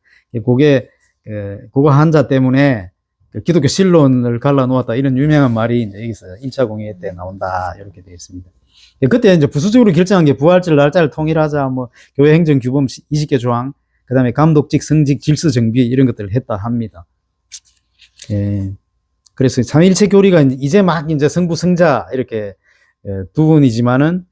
Speaker 2: 그거 한자 때문에 기독교 신론을 갈라놓았다 이런 유명한 말이 이제 여기서 1차 공회 때 나온다 이렇게 되어 있습니다. 그때 이제 부수적으로 결정한 게 부활절 날짜를 통일하자, 뭐 교회 행정 규범 20개 조항, 그다음에 감독직, 성직, 질서 정비 이런 것들을 했다 합니다. 예. 그래서 삼위일체 교리가 이제 막 이제 성부 성자 이렇게 두 분이지만은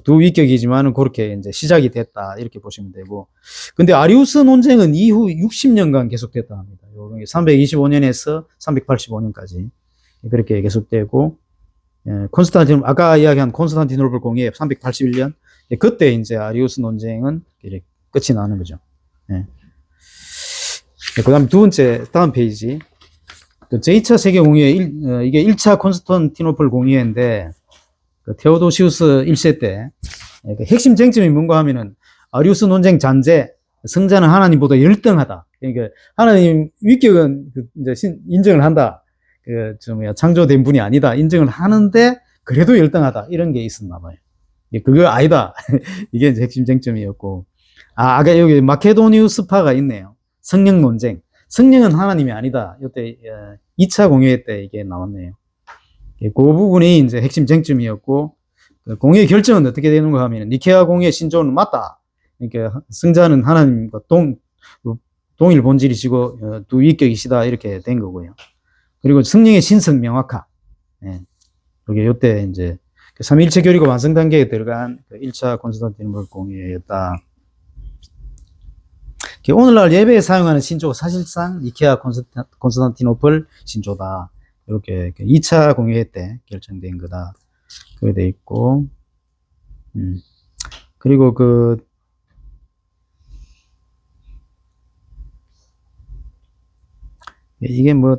Speaker 2: 두 위격이지만은 그렇게 이제 시작이 됐다 이렇게 보시면 되고, 근데 아리우스 논쟁은 이후 60년간 계속됐다 합니다. 325년에서 385년까지 그렇게 계속되고, 아까 이야기한 콘스탄티노플 공의회 381년 그때 이제 아리우스 논쟁은 이제 끝이 나는 거죠. 예. 그다음 두 번째 다음 페이지. 제2차 세계공의회, 이게 1차 콘스탄티노플 공의회인데, 테오도시우스 1세 때, 핵심 쟁점이 뭔가 하면은, 아리우스 논쟁 잔재, 성자는 하나님보다 열등하다. 그러니까, 하나님 위격은 이제 인정을 한다. 창조된 분이 아니다. 인정을 하는데, 그래도 열등하다. 이런 게 있었나 봐요. 그거 아니다. 이게 이제 핵심 쟁점이었고. 아까 여기 마케도니우스파가 있네요. 성령 논쟁. 성령은 하나님이 아니다. 이때 2차 공의회 때 이게 나왔네요. 그 부분이 이제 핵심 쟁점이었고, 공의회 결정은 어떻게 되는가 하면 니케아 공의회 신조는 맞다. 그러니까 성자는 하나님과 동일 본질이시고 두 위격이시다 이렇게 된 거고요. 그리고 성령의 신성 명확화. 예. 이게 이때 이제 삼위일체 교리가 완성 단계에 들어간 1차 콘스탄티노플 공의회였다. 오늘날 예배에 사용하는 신조가 사실상 니케아 콘스탄티노플 신조다. 이렇게 2차 공의회 때 결정된 거다. 그게 돼 있고, 그리고 이게 뭐,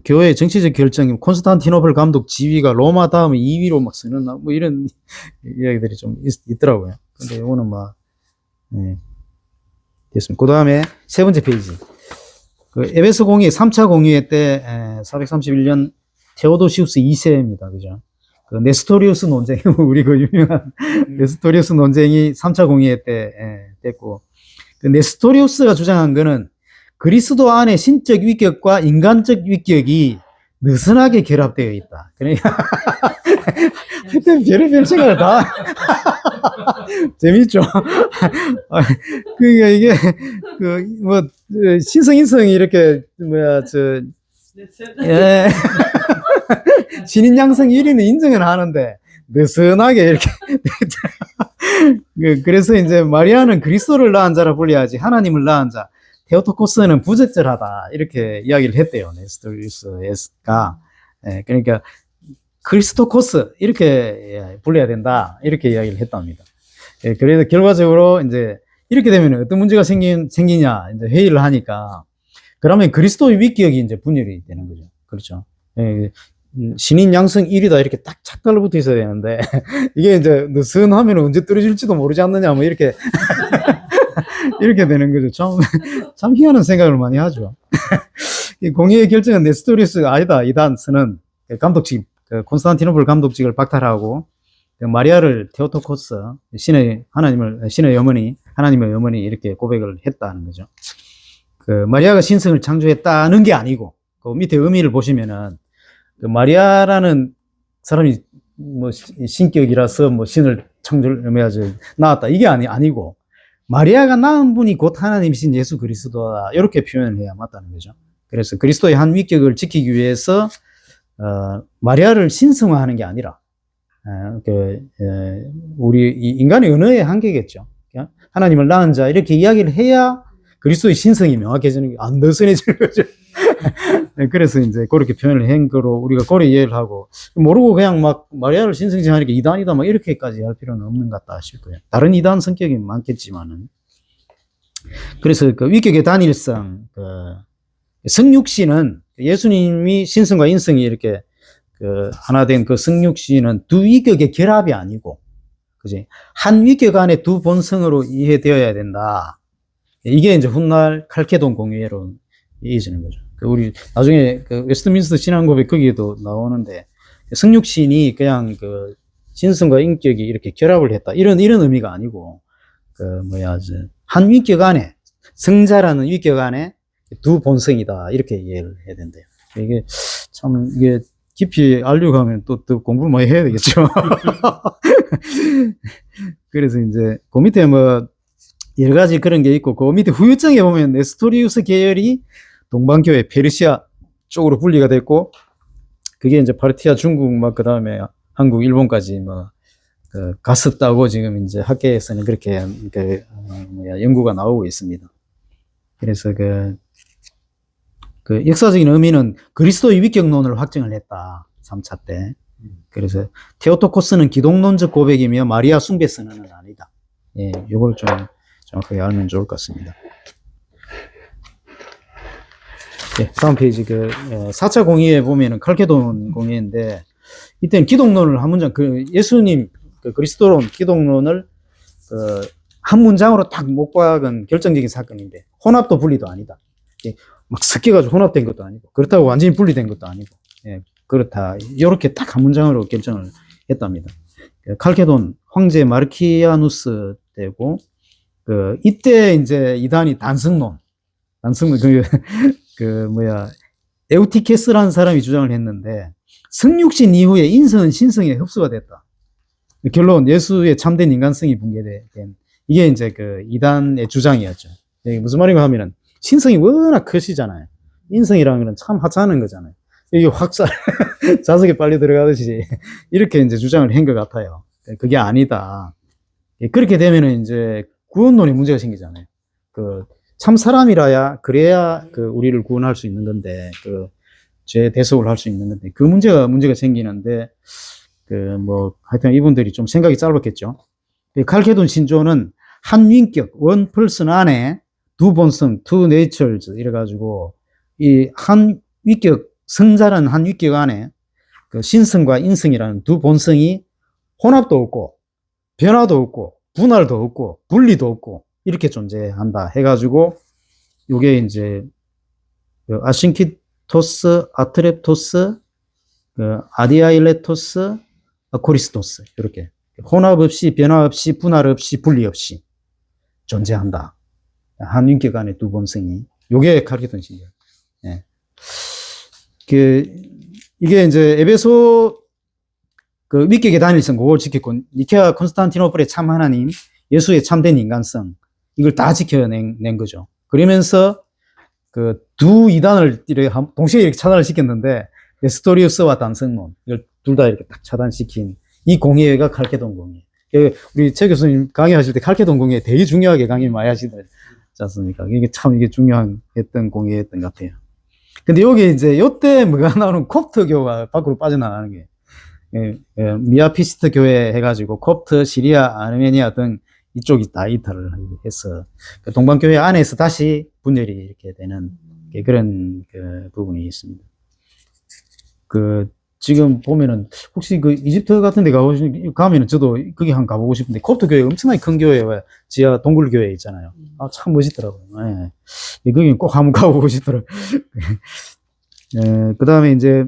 Speaker 2: 교회 정치적 결정이 콘스탄티노플 감독 지위가 로마 다음에 2위로 막 쓰는, 뭐 이런 이야기들이 좀 있더라고요. 근데 이거는 막, 네. 됐습니다. 그 다음에 세 번째 페이지. 에베소 공의 3차 공의회 때 431년 테오도시우스 2세입니다. 그죠? 네스토리우스 논쟁, 우리 유명한 네스토리우스 논쟁이 3차 공의회 때 됐고, 네스토리우스가 주장한 거는 그리스도 안에 신적 위격과 인간적 위격이 느슨하게 결합되어 있다. 그러니까 하여튼 별의별 생각을 다 재밌죠. 그러니까 이게 신성 인성이 이렇게 예. 신인 양성 1위는 인정을 하는데 느슨하게 이렇게 그래서 이제 마리아는 그리스도를 낳은 자라 불려야지 하나님을 낳은 자, 테오토코스는 부적절하다 이렇게 이야기를 했대요. 네스토리우스가. 예, 그러니까 크리스토코스 이렇게 불려야 된다 이렇게 이야기를 했답니다. 예, 그래서 결과적으로 이제 이렇게 되면 어떤 문제가 생기냐 이제 회의를 하니까, 그러면 그리스도의 위격이 이제 분열이 되는 거죠. 그렇죠. 예, 신인 양성 1위다 이렇게 딱 착달로 붙어 있어야 되는데 이게 이제 느슨하면 언제 떨어질지도 모르지 않느냐 뭐 이렇게 이렇게 되는 거죠. 참 희한한 생각을 많이 하죠. 이 공의의 결정은 네스토리우스가 아니다. 이단스는 감독직, 콘스탄티노플 감독직을 박탈하고 마리아를 테오토코스, 신의 어머니, 하나님의 어머니 이렇게 고백을 했다는 거죠. 마리아가 신성을 창조했다는 게 아니고, 그 밑에 의미를 보시면은 마리아라는 사람이 뭐 신격이라서 뭐 신을 낳았다 이게 아니고, 마리아가 낳은 분이 곧 하나님이신 예수 그리스도다 이렇게 표현을 해야 맞다는 거죠. 그래서 그리스도의 한 위격을 지키기 위해서 마리아를 신성화하는 게 아니라 우리 인간의 언어의 한계겠죠. 하나님을 낳은 자 이렇게 이야기를 해야 그리스도의 신성이 명확해지는 게 안 느슨해지는 거죠. 그래서 이제 그렇게 표현을 한 거로 우리가 그렇게 이해를 하고, 모르고 그냥 막 마리아를 신성시하니까 이단이다 막 이렇게까지 할 필요는 없는 것 같다 싶고요. 다른 이단 성격이 많겠지만은. 그래서 위격의 단일성, 성육신은 예수님이 신성과 인성이 이렇게 그 하나 된 그 성육신은 두 위격의 결합이 아니고, 그지? 한 위격 안에 두 본성으로 이해되어야 된다. 이게 이제 훗날 칼케돈 공의회로 이어지는 거죠. 우리 나중에 그 웨스트민스터 신앙고백 거기에도 나오는데, 성육신이 그냥 그 신성과 인격이 이렇게 결합을 했다. 이런 의미가 아니고, 한 위격 안에, 성자라는 위격 안에 두 본성이다. 이렇게 이해를 해야 된대요. 이게 참, 이게 깊이 알려고 하면 또 공부를 많이 해야 되겠죠. 그래서 이제 그 밑에 뭐 여러 가지 그런 게 있고, 그 밑에 후유증에 보면 네스토리우스 계열이 동방교회 페르시아 쪽으로 분리가 됐고, 그게 이제 파르티아 중국 막 그다음에 한국 일본까지 갔었다고 지금 이제 학계에서는 그렇게 연구가 나오고 있습니다. 그래서 그 역사적인 의미는 그리스도의 위격론을 확증을 했다. 3차 때. 그래서 테오토코스는 기독론적 고백이며 마리아 숭배 선언은 아니다. 예, 이걸 좀 정확하게 알면 좋을 것 같습니다. 예, 다음 페이지 4차 공의회 보면은 칼케돈 공의회인데, 이때는 기독론을 한 문장, 예수님 그리스도론 기독론을 한 문장으로 딱 못 박은 결정적인 사건인데, 혼합도 분리도 아니다. 예, 막 섞여가지고 혼합된 것도 아니고, 그렇다고 완전히 분리된 것도 아니고, 예, 그렇다. 이렇게 딱 한 문장으로 결정을 했답니다. 칼케돈 황제 마르키아누스 때고, 이때 이제 이단이 단성론, 에우티케스라는 사람이 주장을 했는데, 성육신 이후에 인성은 신성에 흡수가 됐다. 결론 예수의 참된 인간성이 붕괴된, 이게 이제 이단의 주장이었죠. 이게 무슨 말인가 하면은 신성이 워낙 크시잖아요. 인성이라는 건 참 하찮은 거잖아요. 이게 확살 자석에 빨리 들어가듯이 이렇게 이제 주장을 한 것 같아요. 그게 아니다. 그렇게 되면은 이제 구원론에 문제가 생기잖아요. 참 사람이라야 그래야 우리를 구원할 수 있는 건데, 죄 대속을 할 수 있는 건데, 그 문제가 생기는데, 하여튼 이분들이 좀 생각이 짧았겠죠. 칼케돈 신조는 한 인격, 원 퍼슨 안에 두 본성, two natures, 이래가지고, 이 한 위격, 성자라는 한 위격 안에 신성과 인성이라는 두 본성이 혼합도 없고, 변화도 없고, 분할도 없고, 분리도 없고, 이렇게 존재한다 해가지고, 요게 이제, 아신키토스, 아트렙토스, 아디아일레토스, 코리스토스, 이렇게. 혼합 없이, 변화 없이, 분할 없이, 분리 없이 존재한다. 한 인격 안에 두 본성이. 요게 칼케돈 신조. 예. 이게 이제 에베소 위격의 단일성, 그걸 지켰고, 니케아 콘스탄티노플의 참 하나님, 예수의 참된 인간성, 이걸 다 지켜낸 거죠. 그러면서 두 이단을 동시에 이렇게 차단을 시켰는데, 네스토리우스와 단성론, 이걸 둘 다 이렇게 딱 차단시킨 이 공의회가 칼케돈 공의회. 우리 최 교수님 강의하실 때 칼케돈 공의회 되게 중요하게 강의 많이 하시지 않습니까? 이게 중요했던 공의회였던 것 같아요. 근데 여기 이제 요때 뭐가 나오는 콥트교가 밖으로 빠져나가는 게, 미아피스트 교회 해가지고 콥트, 시리아, 아르메니아 등 이쪽이 다 이탈을 해서 동방교회 안에서 다시 분열이 이렇게 되는 그런 부분이 있습니다. 지금 보면은 혹시 이집트 같은 데 가면은 저도 거기 한번 가보고 싶은데, 콥트 교회 엄청나게 큰 교회가 지하 동굴 교회 있잖아요. 아, 참 멋있더라고요. 예. 거기 꼭 한번 가보고 싶더라고요. 그 다음에 이제,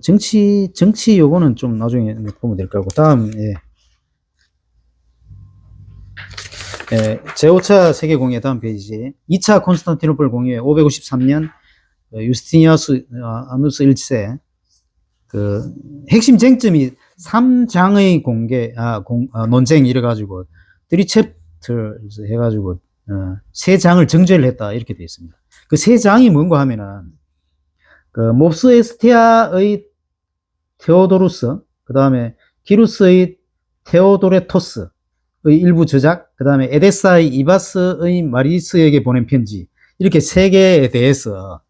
Speaker 2: 정치 요거는 좀 나중에 보면 될 거고, 다음, 예. 제5차 세계공예 다음 페이지. 2차 콘스탄티노플 공예 553년, 유스티니아누스 1세, 핵심 쟁점이 3장의 논쟁 이래가지고, 3챕터 해가지고, 3장을 정죄를 했다. 이렇게 되어 있습니다. 그 3장이 뭔가 하면은, 몹스 에스티아의 테오도루스, 그 다음에 기루스의 테오도레토스의 일부 저작, 그 다음에 에데사의 이바스의 마리스에게 보낸 편지, 이렇게 3개에 대해서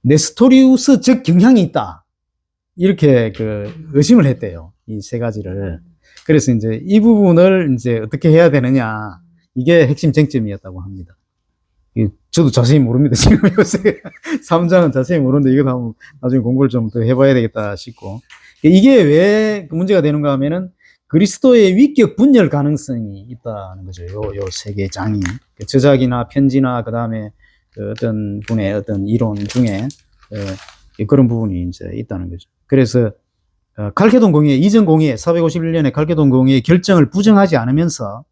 Speaker 2: 네스토리우스적 경향이 있다. 이렇게 의심을 했대요. 이 3가지를. 그래서 이제 이 부분을 이제 어떻게 해야 되느냐. 이게 핵심 쟁점이었다고 합니다. 저도 자세히 모릅니다. 지금 요새 3장은 자세히 모르는데 이거 한번 나중에 공부를 좀 더 해봐야 되겠다 싶고. 이게 왜 문제가 되는가 하면은 그리스도의 위격 분열 가능성이 있다는 거죠. 요 세 개 장이. 저작이나 편지나 그 다음에 어떤 분의 어떤 이론 중에 그런 부분이 이제 있다는 거죠. 그래서 칼케돈 공의회, 이전 공의회, 451년에 칼케돈 공의회 결정을 부정하지 않으면서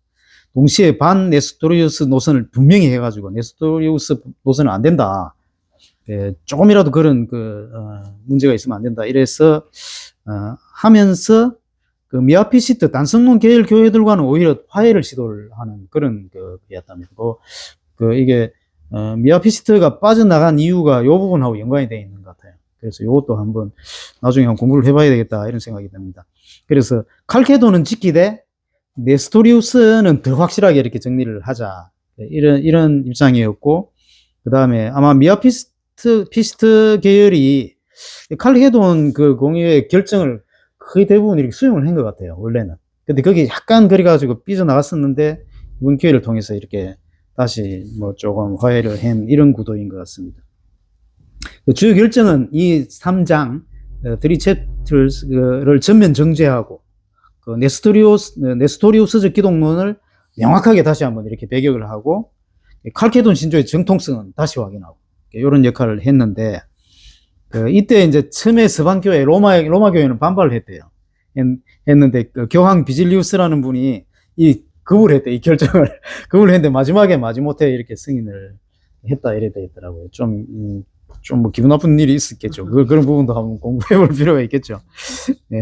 Speaker 2: 동시에 반 네스토리우스 노선을 분명히 해가지고 네스토리우스 노선은 안 된다. 조금이라도 그런 문제가 있으면 안 된다. 이래서 하면서 그 미아피시트 단성론 계열 교회들과는 오히려 화해를 시도를 하는 그런 거였답니다. 이게 미아피시트가 빠져나간 이유가 이 부분하고 연관이 되어 있는 것 같아요. 그래서 이것도 한번 나중에 한번 공부를 해봐야 되겠다 이런 생각이 듭니다. 그래서 칼케도는 지키되 네스토리우스는 더 확실하게 이렇게 정리를 하자 이런 입장이었고, 그 다음에 아마 미아피시트 계열이 칼케돈 그 공의회 결정을 거의 대부분 이렇게 수용을 한 것 같아요, 원래는. 근데 거기 약간 그래가지고 삐져나갔었는데 이번 기회를 통해서 이렇게 다시 뭐 조금 화해를 한 이런 구도인 것 같습니다. 주요 결정은 이 3장 3챕터를 전면 정죄하고 네스토리우스적 기독론을 명확하게 다시 한번 이렇게 배격을 하고 칼케돈 신조의 정통성은 다시 확인하고 이런 역할을 했는데, 이때 이제 처음에 서방교회 로마 교회는 반발을 했대요. 했는데 교황 비질리우스라는 분이 거부를 했대, 이 결정을. 거부를 했는데 마지막에 마지못해 이렇게 승인을 했다 이래 되겠더라고요. 좀 뭐 기분 나쁜 일이 있었겠죠. 그런 부분도 한번 공부해 볼 필요가 있겠죠. 네.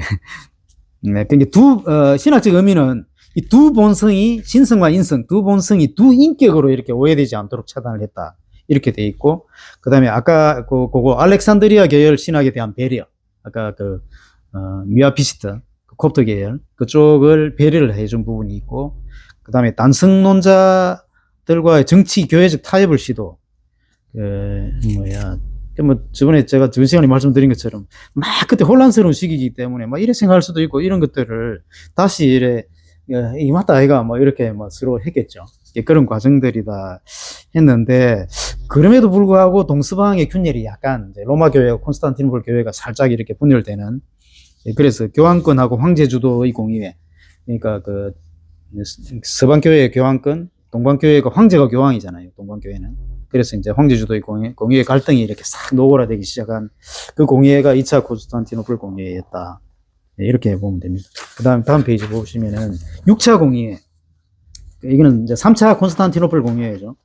Speaker 2: 네. 그러니까 신학적 의미는 이 두 본성이, 신성과 인성, 두 본성이 두 인격으로 이렇게 오해되지 않도록 차단을 했다. 이렇게 돼 있고, 그 다음에 아까 그거 알렉산드리아 계열 신학에 대한 배려, 아까 미아피시트, 콥트 계열, 그쪽을 배려를 해준 부분이 있고, 그 다음에 단성론자들과의 정치, 교회적 타협을 시도, 저번에 제가 전 시간에 말씀드린 것처럼, 막 그때 혼란스러운 시기이기 때문에, 막 이래 생각할 수도 있고, 이런 것들을 다시 이래, 이 맞다, 아이가, 뭐, 이렇게 뭐 서로 했겠죠. 그런 과정들이다 했는데, 그럼에도 불구하고 동서방의 균열이 약간, 이제 로마 교회와 콘스탄티노플 교회가 살짝 이렇게 분열되는, 그래서 교황권하고 황제 주도의 공의회, 그러니까 서방교회의 교황권, 동방교회가 황제가 교황이잖아요, 동방교회는. 그래서 이제 황제 주도의 공의회 갈등이 이렇게 싹 노골화되기 시작한 그 공의회가 2차 콘스탄티노플 공의회였다. 이렇게 보면 됩니다. 그 다음 페이지 보시면은 6차 공의회. 이거는 이제 3차 콘스탄티노플 공의회죠.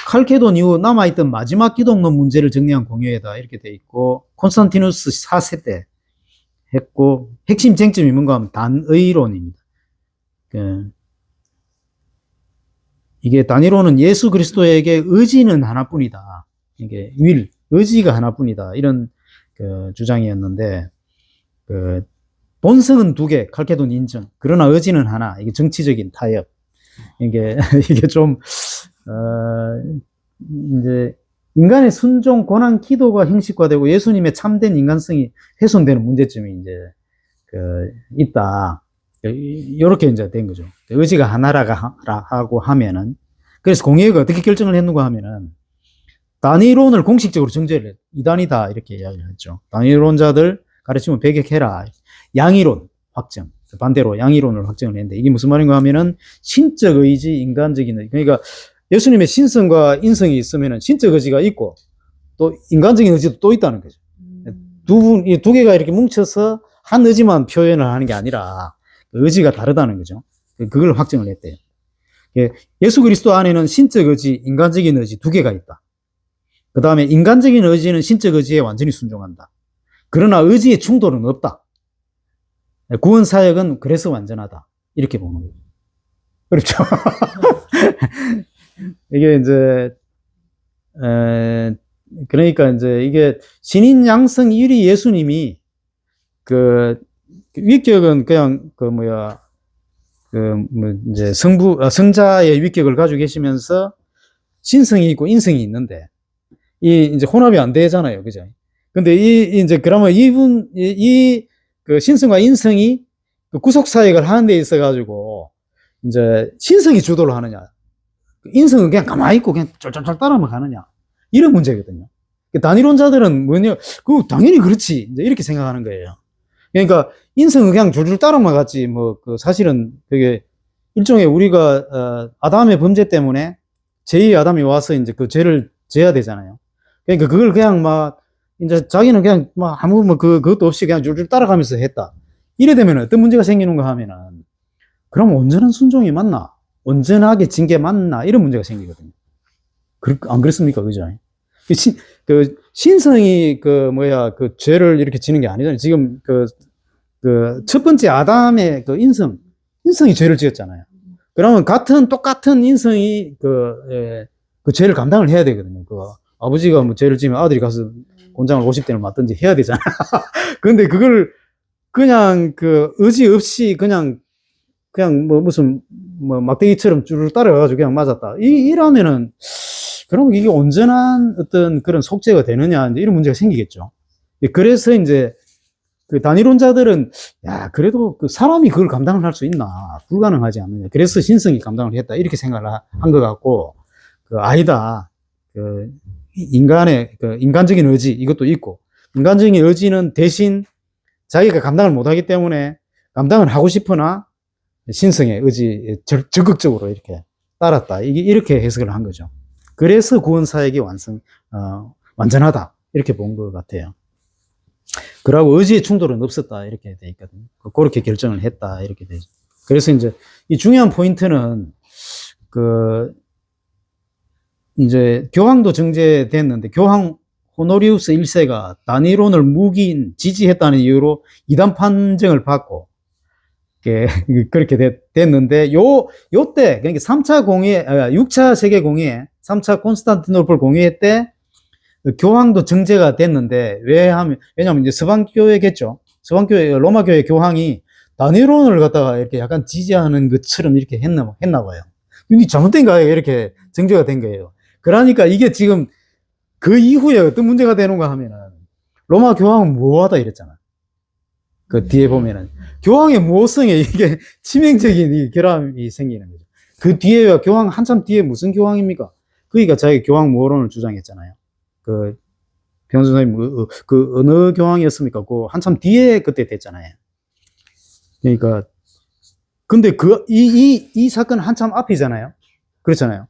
Speaker 2: 칼케돈 이후 남아있던 마지막 기독론 문제를 정리한 공의회다. 이렇게 돼 있고, 콘스탄티누스 4세 때 했고, 핵심 쟁점이 뭔가 하면 단의론입니다. 이게 단의론은 예수 그리스도에게 의지는 하나뿐이다. 이게 의지가 하나뿐이다. 이런 주장이었는데, 본성은 두 개, 칼케돈 인정. 그러나 의지는 하나. 이게 정치적인 타협. 이게 좀, 이제, 인간의 순종, 고난, 기도가 형식화되고 예수님의 참된 인간성이 훼손되는 문제점이 이제, 있다. 요렇게 이제 된 거죠. 의지가 하나라고 하면은, 그래서 공의회가 어떻게 결정을 했는가 하면은, 단위론을 공식적으로 정죄를, 이단이다. 이렇게 이야기를 했죠. 단위론자들 가르침을 배격해라. 양이론 확정. 반대로 양이론을 확정을 했는데, 이게 무슨 말인가 하면은, 신적 의지, 인간적인 의지. 그러니까, 예수님의 신성과 인성이 있으면은 신적 의지가 있고, 또 인간적인 의지도 또 있다는 거죠. 이 두 개가 이렇게 뭉쳐서 한 의지만 표현을 하는 게 아니라, 의지가 다르다는 거죠. 그걸 확정을 했대요. 예수 그리스도 안에는 신적 의지, 인간적인 의지 두 개가 있다. 그 다음에 인간적인 의지는 신적 의지에 완전히 순종한다. 그러나 의지의 충돌은 없다. 구원 사역은 그래서 완전하다. 이렇게 보는 거죠. 그렇죠. 이게 이제, 그러니까 이제 이게 신인 양성 1위 예수님이 위격은 그냥 이제 성자의 위격을 가지고 계시면서 신성이 있고 인성이 있는데, 이제 혼합이 안 되잖아요. 그죠? 근데 이제 그러면 신성과 인성이 구속 사역을 하는 데 있어 가지고, 이제 신성이 주도를 하느냐, 인성은 그냥 가만히 있고 그냥 쫄쫄쫄 따라만 가느냐. 이런 문제거든요. 단일론자들은 뭐냐, 그 당연히 그렇지. 이제 이렇게 생각하는 거예요. 그러니까 인성은 그냥 줄줄 따라만 갔지. 뭐 그 사실은 그게 일종의 우리가 아담의 범죄 때문에 제2의 아담이 와서 이제 그 죄를 져야 되잖아요. 그러니까 그걸 그냥 막 이제 자기는 그냥 막 아무 뭐 그것도 없이 그냥 줄줄 따라가면서 했다. 이래 되면 어떤 문제가 생기는가 하면은 그럼 온전한 순종이 맞나? 온전하게 진 게 맞나? 이런 문제가 생기거든요. 안 그렇습니까? 그죠? 그 신성이 그 죄를 이렇게 지는 게 아니잖아요. 지금 첫 번째 아담의 그 인성이 죄를 지었잖아요. 그러면 똑같은 인성이 그 죄를 감당을 해야 되거든요. 그 아버지가 뭐 죄를 지면 아들이 가서 곤장을 50대를 맞든지 해야 되잖아요. 근데 그걸 그냥 그 의지 없이 그냥 뭐 무슨 뭐 막대기처럼 줄 따라가가지고 그냥 맞았다. 이러면은 그럼 이게 온전한 어떤 그런 속죄가 되느냐 이제 이런 문제가 생기겠죠. 그래서 이제 그 단일론자들은 야 그래도 그 사람이 그걸 감당을 할 수 있나 불가능하지 않느냐. 그래서 신성이 감당을 했다 이렇게 생각을 한 것 같고 그 아니다. 그 인간의 그 인간적인 의지 이것도 있고 인간적인 의지는 대신 자기가 감당을 못하기 때문에 감당을 하고 싶으나 신성의 의지 적극적으로 이렇게 따랐다. 이렇게 해석을 한 거죠. 그래서 구원 사역이 완전하다 이렇게 본 것 같아요. 그러고 의지의 충돌은 없었다 이렇게 돼 있거든요. 그렇게 결정을 했다 이렇게 되죠. 그래서 이제 이 중요한 포인트는 그 이제 교황도 정제됐는데 교황 호노리우스 1세가 단일론을 지지했다는 이유로 이단 판정을 받고 그렇게 됐는데 요때 그러니까 6차 세계 공의회 3차 콘스탄티노플 공의회 때 교황도 정제가 됐는데 왜냐하면 이제 서방교회겠죠. 서방교회 로마교회 교황이 단일론을 갖다가 이렇게 약간 지지하는 것처럼 이렇게 했나 봐요. 근데 잘못된 거예요. 이렇게 정제가 된 거예요. 그러니까 이게 지금 그 이후에 어떤 문제가 되는가 하면은 로마 교황은 무호하다 이랬잖아. 그 뒤에 보면은 교황의 무호성에 이게 치명적인 이 결함이 생기는 거죠. 그 뒤에 교황 한참 뒤에 무슨 교황입니까? 그러니까 자기 교황 무호론을 주장했잖아요. 그 변호사님 그 어느 교황이었습니까? 그 한참 뒤에 그때 됐잖아요. 그러니까 근데 이 사건 한참 앞이잖아요. 그렇잖아요.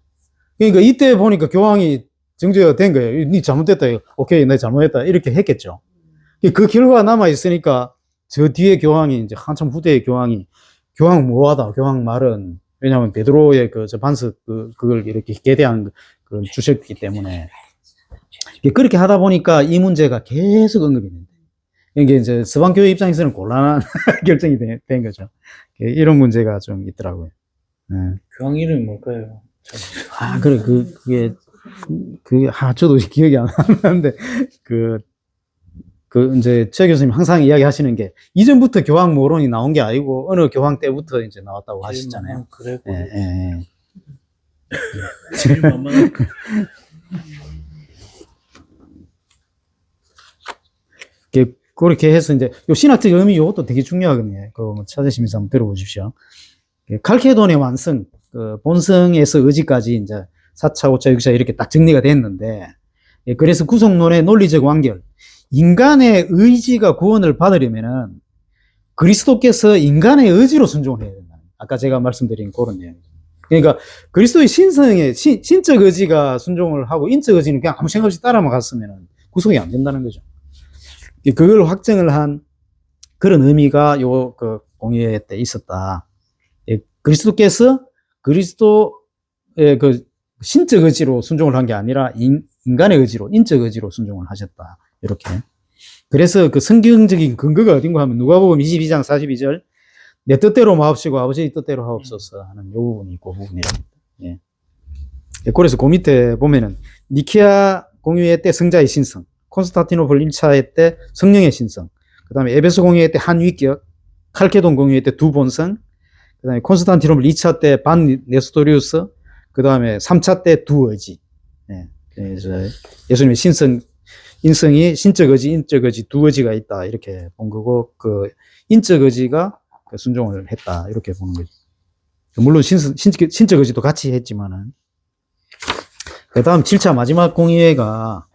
Speaker 2: 그러니까 이때 보니까 교황이 정죄가 된 거예요. 니 잘못됐다. 오케이, 내 잘못했다. 이렇게 했겠죠. 그 결과가 남아있으니까 저 뒤에 교황이 이제 한참 후대의 교황이 교황 뭐하다. 교황 말은 왜냐하면 베드로의 저 반석 그걸 이렇게 개대한 그런 주셨기 때문에 그렇게 하다 보니까 이 문제가 계속 언급이 된다. 이게 이제 서방교회 입장에서는 곤란한 결정이 된 거죠. 이런 문제가 좀 있더라고요. 네.
Speaker 1: 교황 이름이 뭘까요?
Speaker 2: 그래, 저도 기억이 안 나는데, 이제, 최 교수님 항상 이야기 하시는 게, 이전부터 교황 모론이 나온 게 아니고, 어느 교황 때부터 이제 나왔다고 하시잖아요.
Speaker 1: 그래.
Speaker 2: 예. 그렇게 해서 이제, 요 신학적 의미 요것도 되게 중요하거든요. 그거 찾으시면서 한번 들어보십시오. 칼케돈의 완성, 본성에서 의지까지 이제 4차, 5차, 6차 이렇게 딱 정리가 됐는데, 그래서 구속론의 논리적 완결. 인간의 의지가 구원을 받으려면은 그리스도께서 인간의 의지로 순종을 해야 된다. 아까 제가 말씀드린 그런 내용이죠. 그러니까 그리스도의 신적 의지가 순종을 하고 인적 의지는 그냥 아무 생각 없이 따라만 갔으면 구속이 안 된다는 거죠. 그걸 확정을 한 그런 의미가 공의회 때 있었다. 그리스도께서 그리스도의 신적 의지로 순종을 한 게 아니라 인간의 의지로, 인적 의지로 순종을 하셨다. 이렇게. 그래서 성경적인 근거가 어딘가 하면 누가복음 22장 42절 내 뜻대로 마옵시고 아버지 뜻대로 하옵소서 하는 요 부분이 그 부분이랍니다. 예. 그래서 그 밑에 보면은 니케아 공의회 때 성자의 신성, 콘스탄티노플 1차회 때 성령의 신성, 그 다음에 에베소 공의회 때 한위격, 칼케돈 공의회 때 두 본성, 그 다음에 콘스탄티노플 2차 때 반 네스토리우스, 그 다음에 3차 때 두 의지. 예. 그래서 예수님의 인성이 신적 의지, 인적 의지 두 의지가 있다. 이렇게 본 거고, 인적 의지가 순종을 했다. 이렇게 보는 거죠. 물론 신적 의지도 같이 했지만은, 그 다음 7차 마지막 공의회가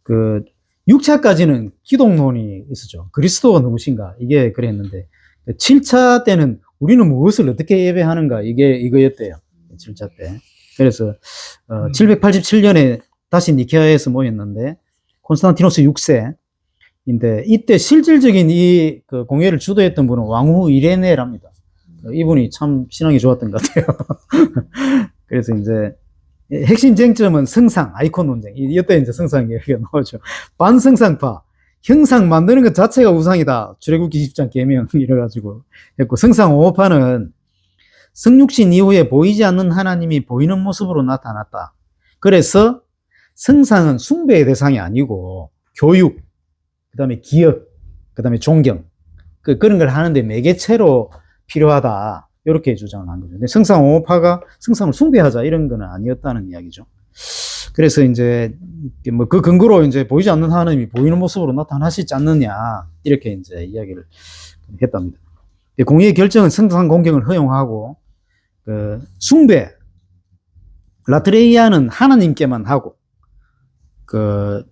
Speaker 2: 그 6차까지는 기독론이 있었죠. 그리스도가 누구신가? 이게 그랬는데 7차 때는 우리는 무엇을 어떻게 예배하는가? 이거였대요. 7차 때. 그래서 787년에 다시 니케아에서 모였는데 콘스탄티노스 6세인데 이때 실질적인 그 공회를 주도했던 분은 왕후 이레네랍니다. 이분이 참 신앙이 좋았던 것 같아요. 그래서 이제 핵심 쟁점은 성상, 아이콘 논쟁. 이때 이제 성상 얘기가 나오죠. 반성상파, 형상 만드는 것 자체가 우상이다. 출애굽기 20장 계명 이래가지고 했고, 성상 옹호파는 성육신 이후에 보이지 않는 하나님이 보이는 모습으로 나타났다. 그래서 성상은 숭배의 대상이 아니고 교육, 그 다음에 기억, 그 다음에 존경, 그런 걸 하는데 매개체로 필요하다. 이렇게 주장을 한 거죠. 근데 성상 옹호파가 성상을 숭배하자 이런 건 아니었다는 이야기죠. 그래서 이제 뭐 그 근거로 이제 보이지 않는 하나님이 보이는 모습으로 나타나시지 않느냐 이렇게 이제 이야기를 했답니다. 공의의 결정은 성상 공경을 허용하고 그 숭배 라트레이아는 하나님께만 하고 그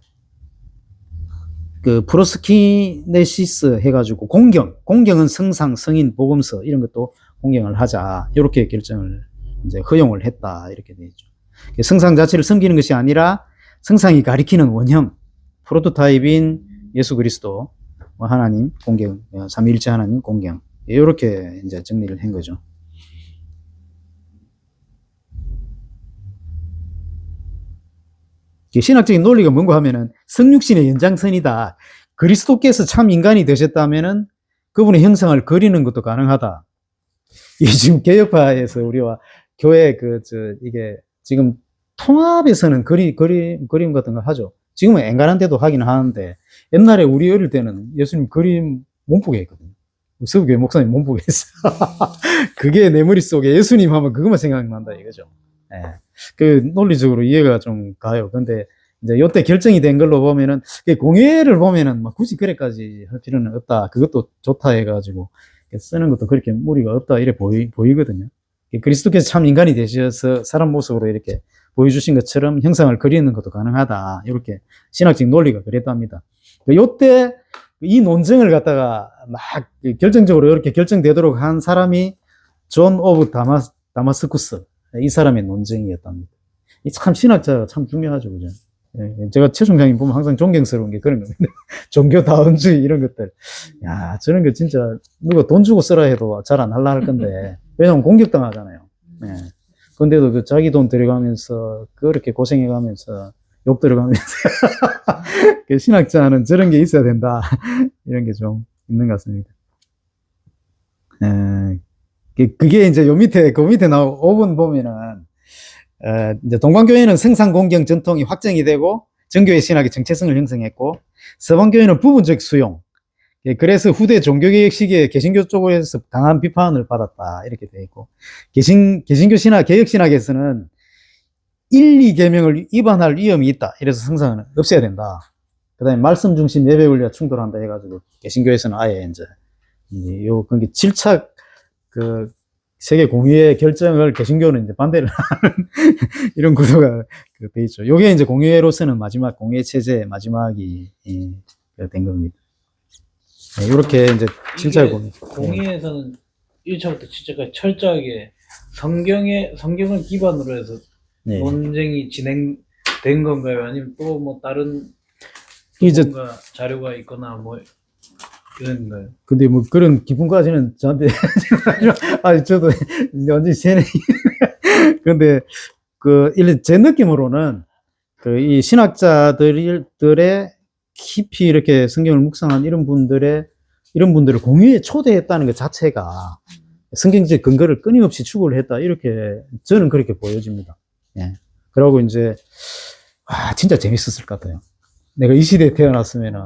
Speaker 2: 프로스키네시스 해가지고 공경은 성상, 성인, 복음서 이런 것도 공경을 하자 이렇게 결정을 이제 허용을 했다 이렇게 되어 있죠. 성상 자체를 섬기는 것이 아니라 성상이 가리키는 원형 프로토타입인 예수 그리스도 하나님 공경, 삼위일체 하나님 공경 이렇게 이제 정리를 한 거죠. 신학적인 논리가 뭔가 하면은 성육신의 연장선이다. 그리스도께서 참 인간이 되셨다면은 그분의 형상을 그리는 것도 가능하다. 이 지금 개혁파에서 우리와 교회 이게 지금 통합에서는 그림 같은 거 하죠. 지금은 엔간한데도 하긴 하는데 옛날에 우리 어릴 때는 예수님 그림 몸보게 했거든요. 서부교회 목사님 몸보게 했어. 그게 내 머릿속에 예수님 하면 그것만 생각난다 이거죠. 예. 그 논리적으로 이해가 좀 가요. 근데 이제 요때 결정이 된 걸로 보면은 공회를 보면은 막 굳이 그래까지 할 필요는 없다. 그것도 좋다 해가지고 쓰는 것도 그렇게 무리가 없다 이래 보이거든요. 그리스도께서 참 인간이 되셔서 사람 모습으로 이렇게 보여주신 것처럼 형상을 그리는 것도 가능하다. 이렇게 신학적 논리가 그랬답니다. 요때 이 논쟁을 갖다가 막 결정적으로 이렇게 결정되도록 한 사람이 존 오브 다마스쿠스. 이 사람의 논쟁이었답니다. 이 참 신학자가 참 중요하죠, 그죠? 예, 제가 최종장님 보면 항상 존경스러운 게 그런 겁니다. 종교다원주의 이런 것들. 야, 저런 거 진짜 누가 돈 주고 쓰라 해도 잘 안 할라 할 건데, 왜냐면 공격당하잖아요. 예. 근데도 그 자기 돈 들여가면서, 그렇게 고생해가면서, 욕 들어가면서, 그 신학자는 저런 게 있어야 된다. 이런 게 좀 있는 것 같습니다. 그게 이제 그 밑에 나온 5번 보면은, 이제 동방교회는 성상공경 전통이 확정이 되고, 정교회 신학의 정체성을 형성했고, 서방교회는 부분적 수용. 그래서 후대 종교개혁 시기에 개신교 쪽에서 강한 비판을 받았다. 이렇게 되어 있고, 개신교 신학, 개혁신학에서는 1, 2계명을 위반할 위험이 있다. 이래서 성상은 없애야 된다. 그 다음에 말씀 중심 예배 원리와 충돌한다 해가지고, 개신교에서는 아예 이제, 그게 7차 세계 공의회 결정을 개신교는 이제 반대를 하는 이런 구도가 돼 있죠. 요게 이제 공의회로서는 마지막 공의회 체제의 마지막이 된 겁니다. 네, 이렇게 이제 7차
Speaker 1: 공의회에서는 1차부터 7차까지 철저하게 성경을 기반으로 해서
Speaker 2: 네.
Speaker 1: 논쟁이 진행된 건가요? 아니면 또 뭐 다른 뭔가 자료가 있거나 뭐 그런가요?
Speaker 2: 근데 뭐 그런 기분까지는 저한테 저도 완전히 세네. 근데 제 느낌으로는 이 신학자들의 깊이 이렇게 성경을 묵상한 이런 분들을 공유에 초대했다는 것 자체가 성경적 근거를 끊임없이 추구를 했다. 이렇게 저는 그렇게 보여집니다. 예. 그러고 이제 진짜 재밌었을 것 같아요. 내가 이 시대에 태어났으면은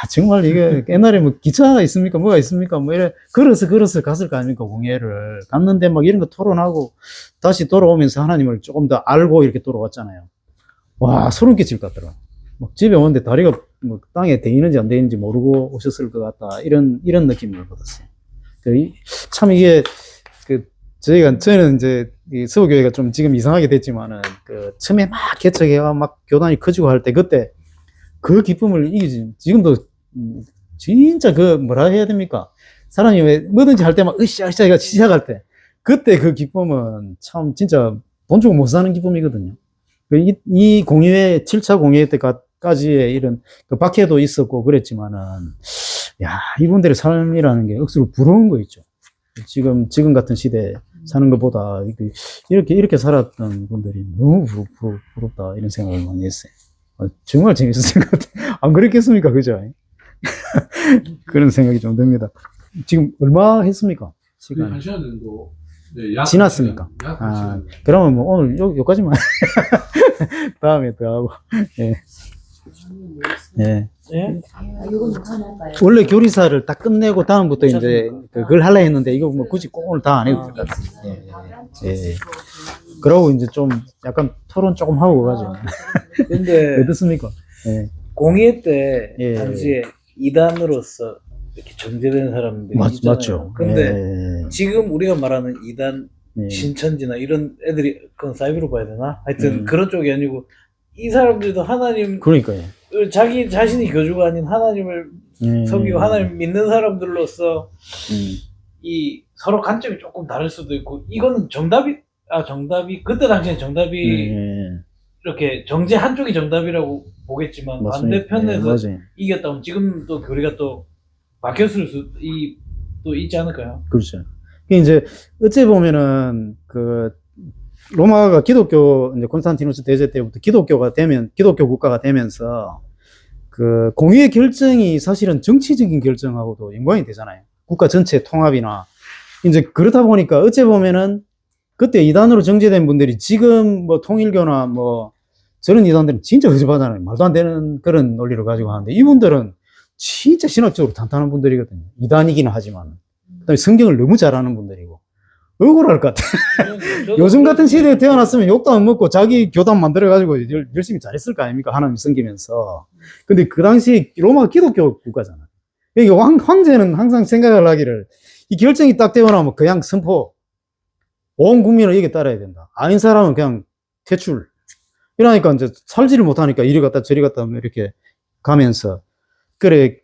Speaker 2: 정말 이게 옛날에 뭐 기차가 있습니까? 뭐가 있습니까? 뭐 이래 걸어서 갔을 거 아닙니까? 공예를 갔는데 막 이런 거 토론하고 다시 돌아오면서 하나님을 조금 더 알고 이렇게 돌아왔잖아요. 소름 끼칠 것 같더라. 막 집에 오는데 다리가 뭐 땅에 대 있는지 안 대 있는지 모르고 오셨을 것 같다. 이런 느낌을 받았어요. 참 이게 저는 이제 이 서구교회가 좀 지금 이상하게 됐지만은, 그, 처음에 막 개척해가 막 교단이 커지고 할 때, 그때 그 기쁨을 이기지. 지금도, 진짜 그, 뭐라 해야 됩니까? 사람이 왜 뭐든지 할 때 막 으쌰으쌰가 시작할 때, 그때 그 기쁨은 참 진짜 돈 주고 못 사는 기쁨이거든요. 이 공의회, 7차 공의회 때까지의 이런, 그 박해도 있었고 그랬지만은, 야, 이분들의 삶이라는 게 억수로 부러운 거 있죠. 지금 같은 시대에 사는 것보다 이렇게 살았던 분들이 너무 부럽다 이런 생각을 많이 했어요. 정말 재밌었을 것 같아요. 안 그랬겠습니까? 그죠? 그런 생각이 좀 듭니다. 지금 얼마 했습니까? 시간.
Speaker 3: 한 시간 정도
Speaker 2: 지났습니까?
Speaker 3: 약
Speaker 2: 아,
Speaker 3: 시간.
Speaker 2: 그러면 뭐 오늘 여기까지만 다음에 또 하고. 예. 예.
Speaker 1: 예?
Speaker 2: 원래 교리사를 딱 끝내고 다음부터 이제 그걸 하려 했는데 이거 뭐 굳이 꼭 오늘 다 안 해도 될 것 같아요. 예. 예. 그러고 이제 좀 약간 토론 조금 하고 가죠.
Speaker 1: 근데
Speaker 2: 어떻습니까? 예.
Speaker 1: 공예 때
Speaker 2: 예.
Speaker 1: 당시에 이단으로서 이렇게 정제된 사람들이 있잖아요.
Speaker 2: 맞죠.
Speaker 1: 근데
Speaker 2: 예.
Speaker 1: 지금 우리가 말하는 이단
Speaker 2: 예.
Speaker 1: 신천지나 이런 애들이 그건 사이비로 봐야 되나? 하여튼
Speaker 2: 음.
Speaker 1: 그런 쪽이 아니고 이 사람들도 하나님
Speaker 2: 그러니까요.
Speaker 1: 자기 자신이 교주가 아닌 하나님을
Speaker 2: 예.
Speaker 1: 섬기고 하나님 믿는 사람들로서
Speaker 2: 음.
Speaker 1: 이 서로 관점이 조금 다를 수도 있고 이거는 정답이 그때 당시에 정답이
Speaker 2: 예.
Speaker 1: 이렇게 정제 한쪽이 정답이라고 보겠지만
Speaker 2: 맞습니다.
Speaker 1: 반대편에서
Speaker 2: 예, 맞아요.
Speaker 1: 이겼다면 지금 또 교리가 또 바뀌었을 수도 있지 않을까요?
Speaker 2: 그렇죠. 이제 어찌 보면은 그 로마가 기독교 이제 콘스탄티누스 대제 때부터 기독교 국가가 되면서 그 공의의 결정이 사실은 정치적인 결정하고도 연관이 되잖아요. 국가 전체 통합이나 이제 그렇다 보니까 어찌 보면은 그때 이단으로 정제된 분들이 지금 뭐 통일교나 뭐 저런 이단들은 진짜 거짓말하잖아요. 말도 안 되는 그런 논리를 가지고 하는데 이분들은 진짜 신학적으로 탄탄한 분들이거든요. 이단이기는 하지만. 그다음에 성경을 너무 잘하는 분들이고. 억울할 것 같아. 요즘 같은 시대에 태어났으면 욕도 안 먹고 자기 교단 만들어가지고 열심히 잘했을 거 아닙니까? 하나님 섬기면서. 근데 그 당시 로마가 기독교 국가잖아. 그러니까 황제는 항상 생각을 하기를 이 결정이 딱 되고 나면 그냥 선포. 온 국민을 이게 따라야 된다. 아닌 사람은 그냥 퇴출. 이러니까 이제 살지를 못하니까 이리 갔다 저리 갔다 이렇게 가면서. 그래,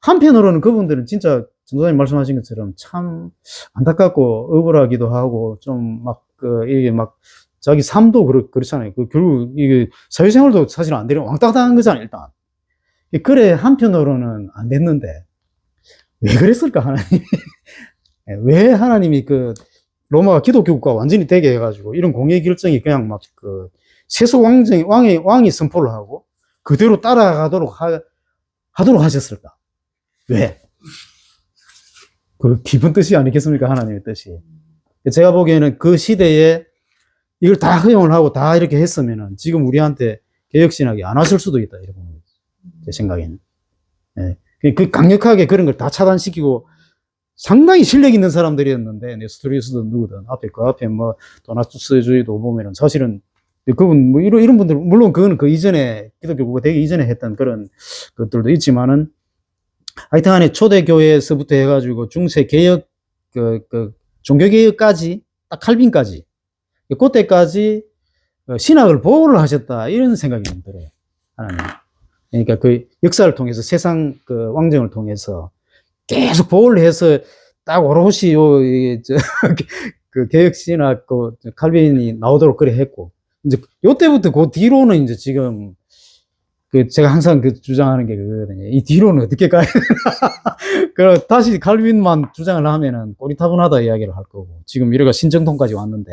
Speaker 2: 한편으로는 그분들은 진짜 전도사님 말씀하신 것처럼 참 안타깝고 억울하기도 하고 좀 막, 이게 막 자기 삶도 그렇잖아요. 결국 이게 사회생활도 사실 안 되는 왕따 당한 거잖아요, 일단. 그래, 한편으로는 안 됐는데 왜 그랬을까, 하나님이? 왜 하나님이 로마가 기독교 국가가 완전히 되게 해가지고 이런 공의 결정이 그냥 막 세속 왕이 선포를 하고 그대로 따라가도록 하도록 하셨을까? 왜? 그 깊은 뜻이 아니겠습니까? 하나님의 뜻이. 제가 보기에는 그 시대에 이걸 다 허용을 하고 다 이렇게 했으면은 지금 우리한테 개혁신학이 안 왔을 수도 있다. 이렇게 보는 거죠. 제 생각에는. 예. 그 강력하게 그런 걸 다 차단시키고 상당히 실력 있는 사람들이었는데, 네스토리우스든 누구든 그 앞에 뭐 도나투스주의도 보면은 사실은 그분 뭐 이런 분들 물론 그거는 그 이전에 기독교 국가 되기 이전에 했던 그런 것들도 있지만은 하여튼 간에 초대교회에서부터 해가지고 중세 개혁, 종교개혁까지, 딱 칼빈까지, 그때까지 신학을 보호를 하셨다, 이런 생각이 좀 들어요. 하나님. 그러니까 그 역사를 통해서 세상 왕정을 통해서 계속 보호를 해서 딱 오롯이 그 개혁신학, 칼빈이 나오도록 그래 했고, 이제 요때부터 그 뒤로는 이제 지금 제가 항상 주장하는 게 그거거든요. 이 뒤로는 어떻게 가야 되나. 그럼 다시 칼빈만 주장을 하면은 꼬리타분하다 이야기를 할 거고. 지금 이래가 신정통까지 왔는데.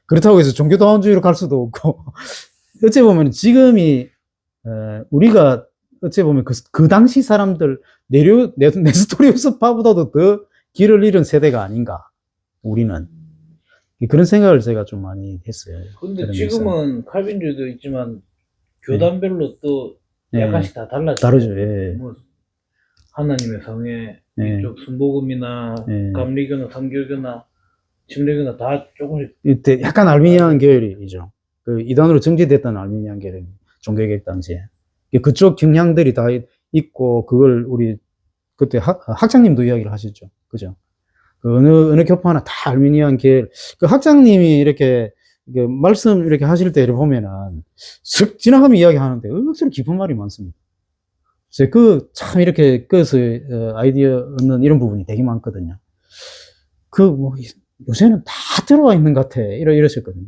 Speaker 2: 그렇다고 해서 종교다원주의로 갈 수도 없고. 어찌 보면 지금이, 우리가 어찌 보면 그 당시 사람들, 네스토리우스 파보다도 더 길을 잃은 세대가 아닌가. 우리는. 그런 생각을 제가 좀 많이 했어요.
Speaker 1: 근데 지금은 칼빈주의도 있지만 교단별로 또 약간씩 다 달라져.
Speaker 2: 다르죠. 예.
Speaker 1: 뭐 하나님의 성에
Speaker 2: 예.
Speaker 1: 이쪽 순복음이나
Speaker 2: 예.
Speaker 1: 감리교나 성결교나 침례교나 다 조금씩
Speaker 2: 이때 약간 알미니안 계열이죠. 그 이단으로 정지됐던 알미니안 계열, 종교개혁 당시에 그쪽 경향들이 다 있고 그걸 우리 그때 학장님도 이야기를 하셨죠. 그죠? 그 어느 교파 하나 다 알미니안 계열. 그 학장님이 이렇게 그 말씀 이렇게 하실 때 이렇게 보면은 슥 지나가면 이야기하는데 억수로 깊은 말이 많습니다. 그래서 그 참 이렇게 그래서 아이디어 얻는 이런 부분이 되게 많거든요. 그 뭐 요새는 다 들어와 있는 것 같아. 이러셨거든요.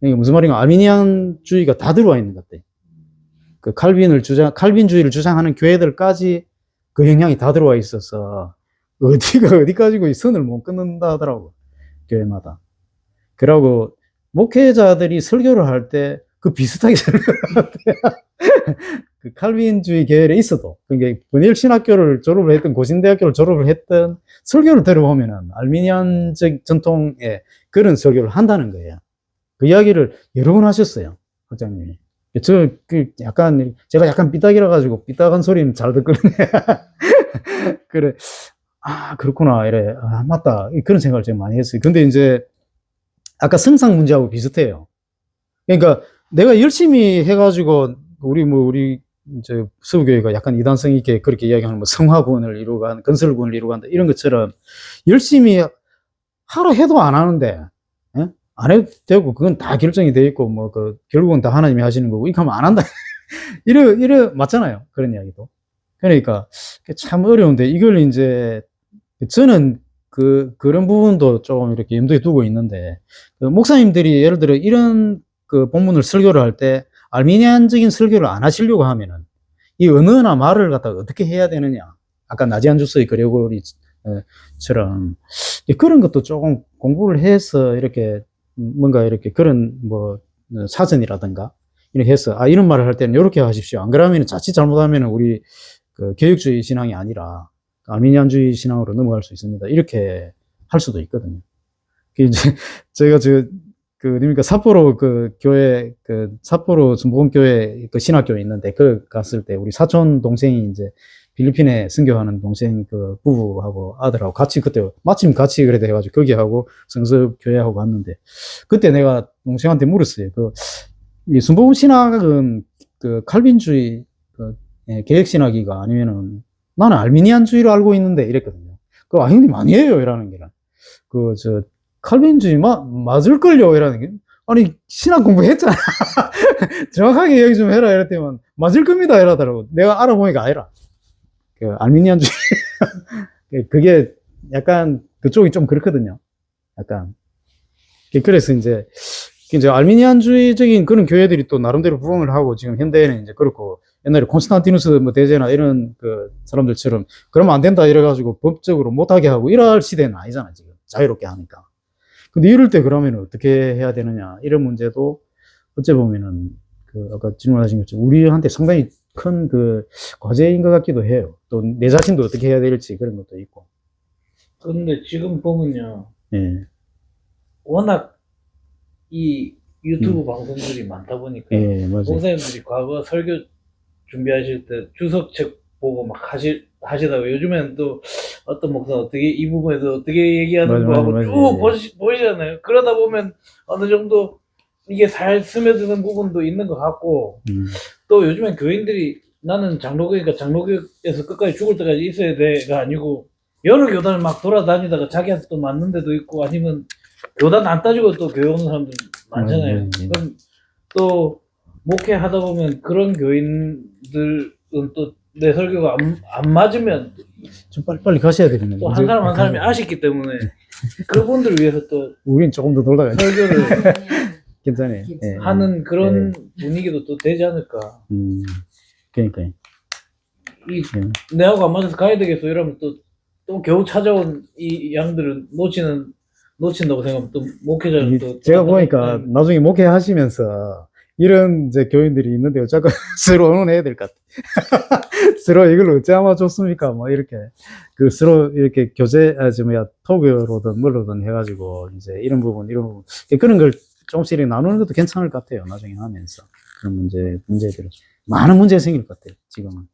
Speaker 2: 이게 무슨 말인가? 아르미니안주의가 다 들어와 있는 것 같아. 그 칼빈주의를 주장하는 교회들까지 그 영향이 다 들어와 있어서 어디가 어디까지고 이 선을 못 끊는다 하더라고. 교회마다. 그러고 목회자들이 설교를 할 때 그 비슷하게 설교를 하대. 그 칼빈주의 계열에 있어도, 그러니까 분일 신학교를 졸업을 했던, 고신대학교를 졸업을 했던 설교를 들어보면은 알미니안적 전통의 그런 설교를 한다는 거예요. 그 이야기를 여러 번 하셨어요, 학장님이. 제가 약간 삐딱이라 가지고 삐딱한 소리는 잘 듣거든요. 그래, 아, 그렇구나, 이래. 아, 맞다. 그런 생각을 제가 많이 했어요. 근데 이제, 아까 성상 문제하고 비슷해요. 그러니까 내가 열심히 해가지고, 우리, 이제, 서구교회가 약간 이단성 있게 그렇게 이야기하는 뭐 성화구원을 이루고 건설구원을 이루고 한다, 이런 것처럼 열심히 하라 해도 안 하는데, 예? 안 해도 되고, 그건 다 결정이 돼 있고, 뭐, 결국은 다 하나님이 하시는 거고, 이거 하면 안 한다. 맞잖아요. 그런 이야기도. 그러니까, 참 어려운데, 이걸 이제, 저는 그런 부분도 조금 이렇게 염두에 두고 있는데, 목사님들이 예를 들어 이런 그 본문을 설교를 할 때, 알미니안적인 설교를 안 하시려고 하면은, 이 언어나 말을 갖다가 어떻게 해야 되느냐. 아까 나지안주스의 그레고리처럼, 그런 것도 조금 공부를 해서 이렇게 뭔가 이렇게 그런 뭐 사전이라든가 이렇게 해서 이런 말을 할 때는 이렇게 하십시오. 안 그러면 자칫 잘못하면 우리 그 교육주의 신앙이 아니라 아르미니안주의 신앙으로 넘어갈 수 있습니다. 이렇게 할 수도 있거든요. 이제 제가 어딥니까 삿포로 교회 삿포로 순복음교회 신학교에 있는데 갔을 때 우리 사촌 동생이 이제 필리핀에 선교하는 동생 부부하고 아들하고 같이 그때 마침 같이 그래 돼가지고 거기하고 성서 교회하고 갔는데 그때 내가 동생한테 물었어요. 이 순복음 신학은 칼빈주의 개혁 신학이가 아니면은 나는 알미니안주의로 알고 있는데 이랬거든요. 형님 아니에요 이라는 게 칼빈주의 맞을걸요 이라는 게 아니 신학 공부했잖아. 정확하게 얘기 좀 해라 이랬더니 맞을 겁니다 이러더라고. 내가 알아보니까 아니라 알미니안주의 그게 약간 그쪽이 좀 그렇거든요. 약간 그래서 이제 알미니안주의적인 그런 교회들이 또 나름대로 부흥을 하고 지금 현대에는 이제 그렇고 옛날에 콘스탄티누스 뭐 대제나 이런 사람들처럼 그러면 안 된다 이래가지고 법적으로 못하게 하고 이럴 시대는 아니잖아 지금 자유롭게 하니까. 근데 이럴 때 그러면 어떻게 해야 되느냐 이런 문제도 어째 보면은 아까 질문하신 것처럼 우리한테 상당히 큰 과제인 것 같기도 해요. 또 내 자신도 어떻게 해야 될지 그런 것도 있고.
Speaker 1: 근데 지금 보면요,
Speaker 2: 예.
Speaker 1: 워낙 이 유튜브 방송들이 많다 보니까
Speaker 2: 예, 맞아요.
Speaker 1: 목사님들이 과거 설교 준비하실 때 주석책 보고 막 하시다가 요즘에는 또 어떤 목사 어떻게 이 부분에서 어떻게 얘기하는 거 하고 쭉 보시잖아요. 그러다 보면 어느 정도 이게 잘 스며드는 부분도 있는 것 같고 또 요즘엔 교인들이 나는 장로교니까 장로교에서 끝까지 죽을 때까지 있어야 돼가 아니고 여러 교단을 막 돌아다니다가 자기한테 또 맞는 데도 있고 아니면 교단 안 따지고 또 교회 오는 사람들 많잖아요. 그럼 또 목회하다 보면 그런 교인들은 또 내 설교가 안 맞으면
Speaker 2: 좀 빨리 가셔야 되겠네요.
Speaker 1: 또 한 사람 한 사람이 아쉽기 때문에 그분들을 위해서 또
Speaker 2: 우린 조금 더 놀다가
Speaker 1: 설교를
Speaker 2: 괜찮아요. 예,
Speaker 1: 하는 그런 분위기도 또 되지 않을까.
Speaker 2: 그러니까요.
Speaker 1: 내하고 안 맞아서 가야 되겠어 이러면 또 겨우 찾아온 이 양들은 놓친다고 생각하면 또 목회자는 또
Speaker 2: 제가 보니까 나중에 목회하시면서 이런 이제 교인들이 있는데 어쩌고 서로 응원해야 될 것 같아. 서로 이걸 어찌하면 좋습니까? 뭐 이렇게 서로 이렇게 토크로든 뭘로든 해가지고 이제 이런 부분 그런 걸 조금씩 이렇게 나누는 것도 괜찮을 것 같아요. 나중에 하면서 그런 문제들은 많은 문제가 생길 것 같아요. 지금은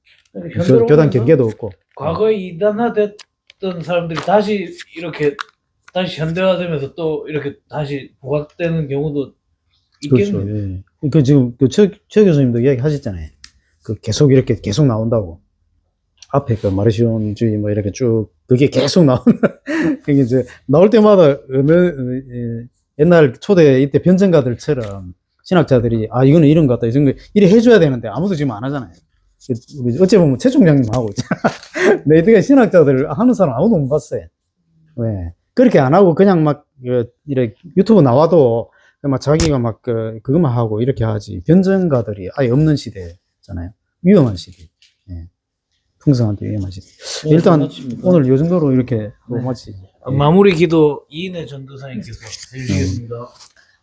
Speaker 2: 교단 경계도 없고
Speaker 1: 과거에 이단화됐던 사람들이 다시 현대화되면서 또 이렇게 다시 부각되는 경우도 있겠네요.
Speaker 2: 그렇죠. 예. 지금 최 교수님도 이야기 하셨잖아요. 계속 나온다고. 앞에 그 마르시온주의 뭐 이렇게 쭉 그게 계속 나오는 그게 이제 나올 때마다 옛날 초대 이때 변증가들처럼 신학자들이 아 이거는 이런 것 같다 이런 거 이래 해줘야 되는데 아무도 지금 안 하잖아요. 우리 어째 보면 최 총장님 하고 있잖아. 내 이때 신학자들 하는 사람 아무도 못 봤어요. 왜 그렇게 안 하고 그냥 막 이렇게 유튜브 나와도 막 자기가 막 그것만 하고 이렇게 하지. 변증가들이 아예 없는 시대잖아요. 위험한 시대. 예. 풍성한데 위험한 시대. 일단 오늘 요 정도로 이렇게
Speaker 1: 네.
Speaker 2: 마치
Speaker 1: 마무리 기도 이인혜 전도사님께서 해주시겠습니다.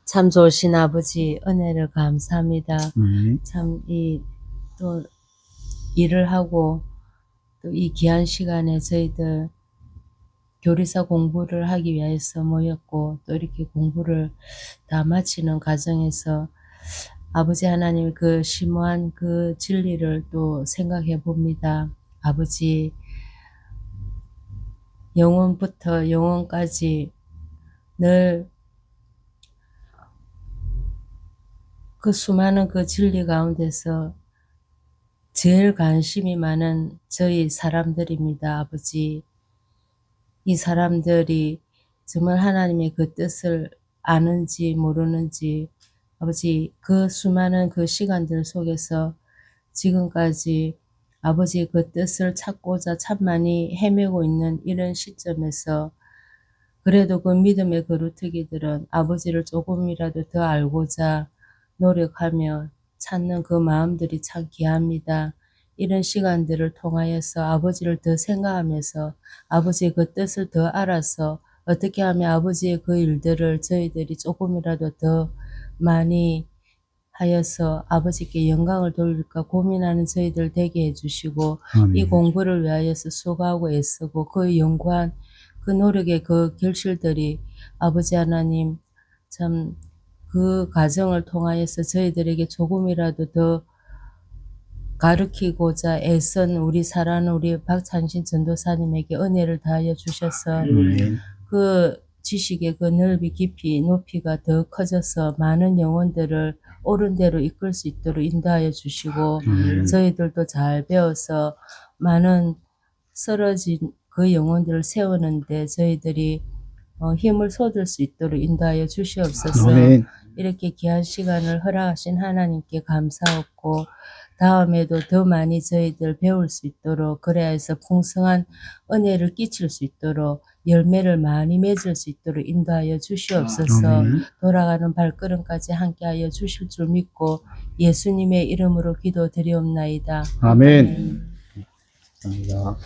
Speaker 3: 참 좋으신 아버지 은혜를 감사합니다.
Speaker 2: 음.
Speaker 3: 참 또 일을 하고 또 이 귀한 시간에 저희들 교리사 공부를 하기 위해서 모였고 또 이렇게 공부를 다 마치는 과정에서 아버지 하나님 그 심오한 그 진리를 또 생각해 봅니다. 아버지 영원부터 영원까지 늘 그 수많은 그 진리 가운데서 제일 관심이 많은 저희 사람들입니다. 아버지 이 사람들이 정말 하나님의 그 뜻을 아는지 모르는지 아버지 그 수많은 그 시간들 속에서 지금까지 아버지 그 뜻을 찾고자 참 많이 헤매고 있는 이런 시점에서 그래도 그 믿음의 그루터기들은 아버지를 조금이라도 더 알고자 노력하며 찾는 그 마음들이 참 귀합니다. 이런 시간들을 통하여서 아버지를 더 생각하면서 아버지의 그 뜻을 더 알아서 어떻게 하면 아버지의 그 일들을 저희들이 조금이라도 더 많이 하여서 아버지께 영광을 돌릴까 고민하는 저희들 되게 해주시고 이 공부를 위하여서 수고하고 애쓰고 그 연구한 그 노력의 그 결실들이 아버지 하나님 참 그 과정을 통하여서 저희들에게 조금이라도 더 가르치고자 애쓴 우리 사랑하는 우리 박찬신 전도사님에게 은혜를 다하여 주셔서 그 지식의 그 넓이 깊이 높이가 더 커져서 많은 영혼들을 옳은 대로 이끌 수 있도록 인도하여 주시고 저희들도 잘 배워서 많은 쓰러진 그 영혼들을 세우는데 저희들이 힘을 쏟을 수 있도록 인도하여 주시옵소서.
Speaker 2: 아멘.
Speaker 3: 이렇게 귀한 시간을 허락하신 하나님께 감사하고 다음에도 더 많이 저희들 배울 수 있도록 그래야 해서 풍성한 은혜를 끼칠 수 있도록 열매를 많이 맺을 수 있도록 인도하여 주시옵소서.
Speaker 2: 아멘.
Speaker 3: 돌아가는 발걸음까지 함께하여 주실 줄 믿고 예수님의 이름으로 기도드리옵나이다.
Speaker 2: 아멘. 감사합니다.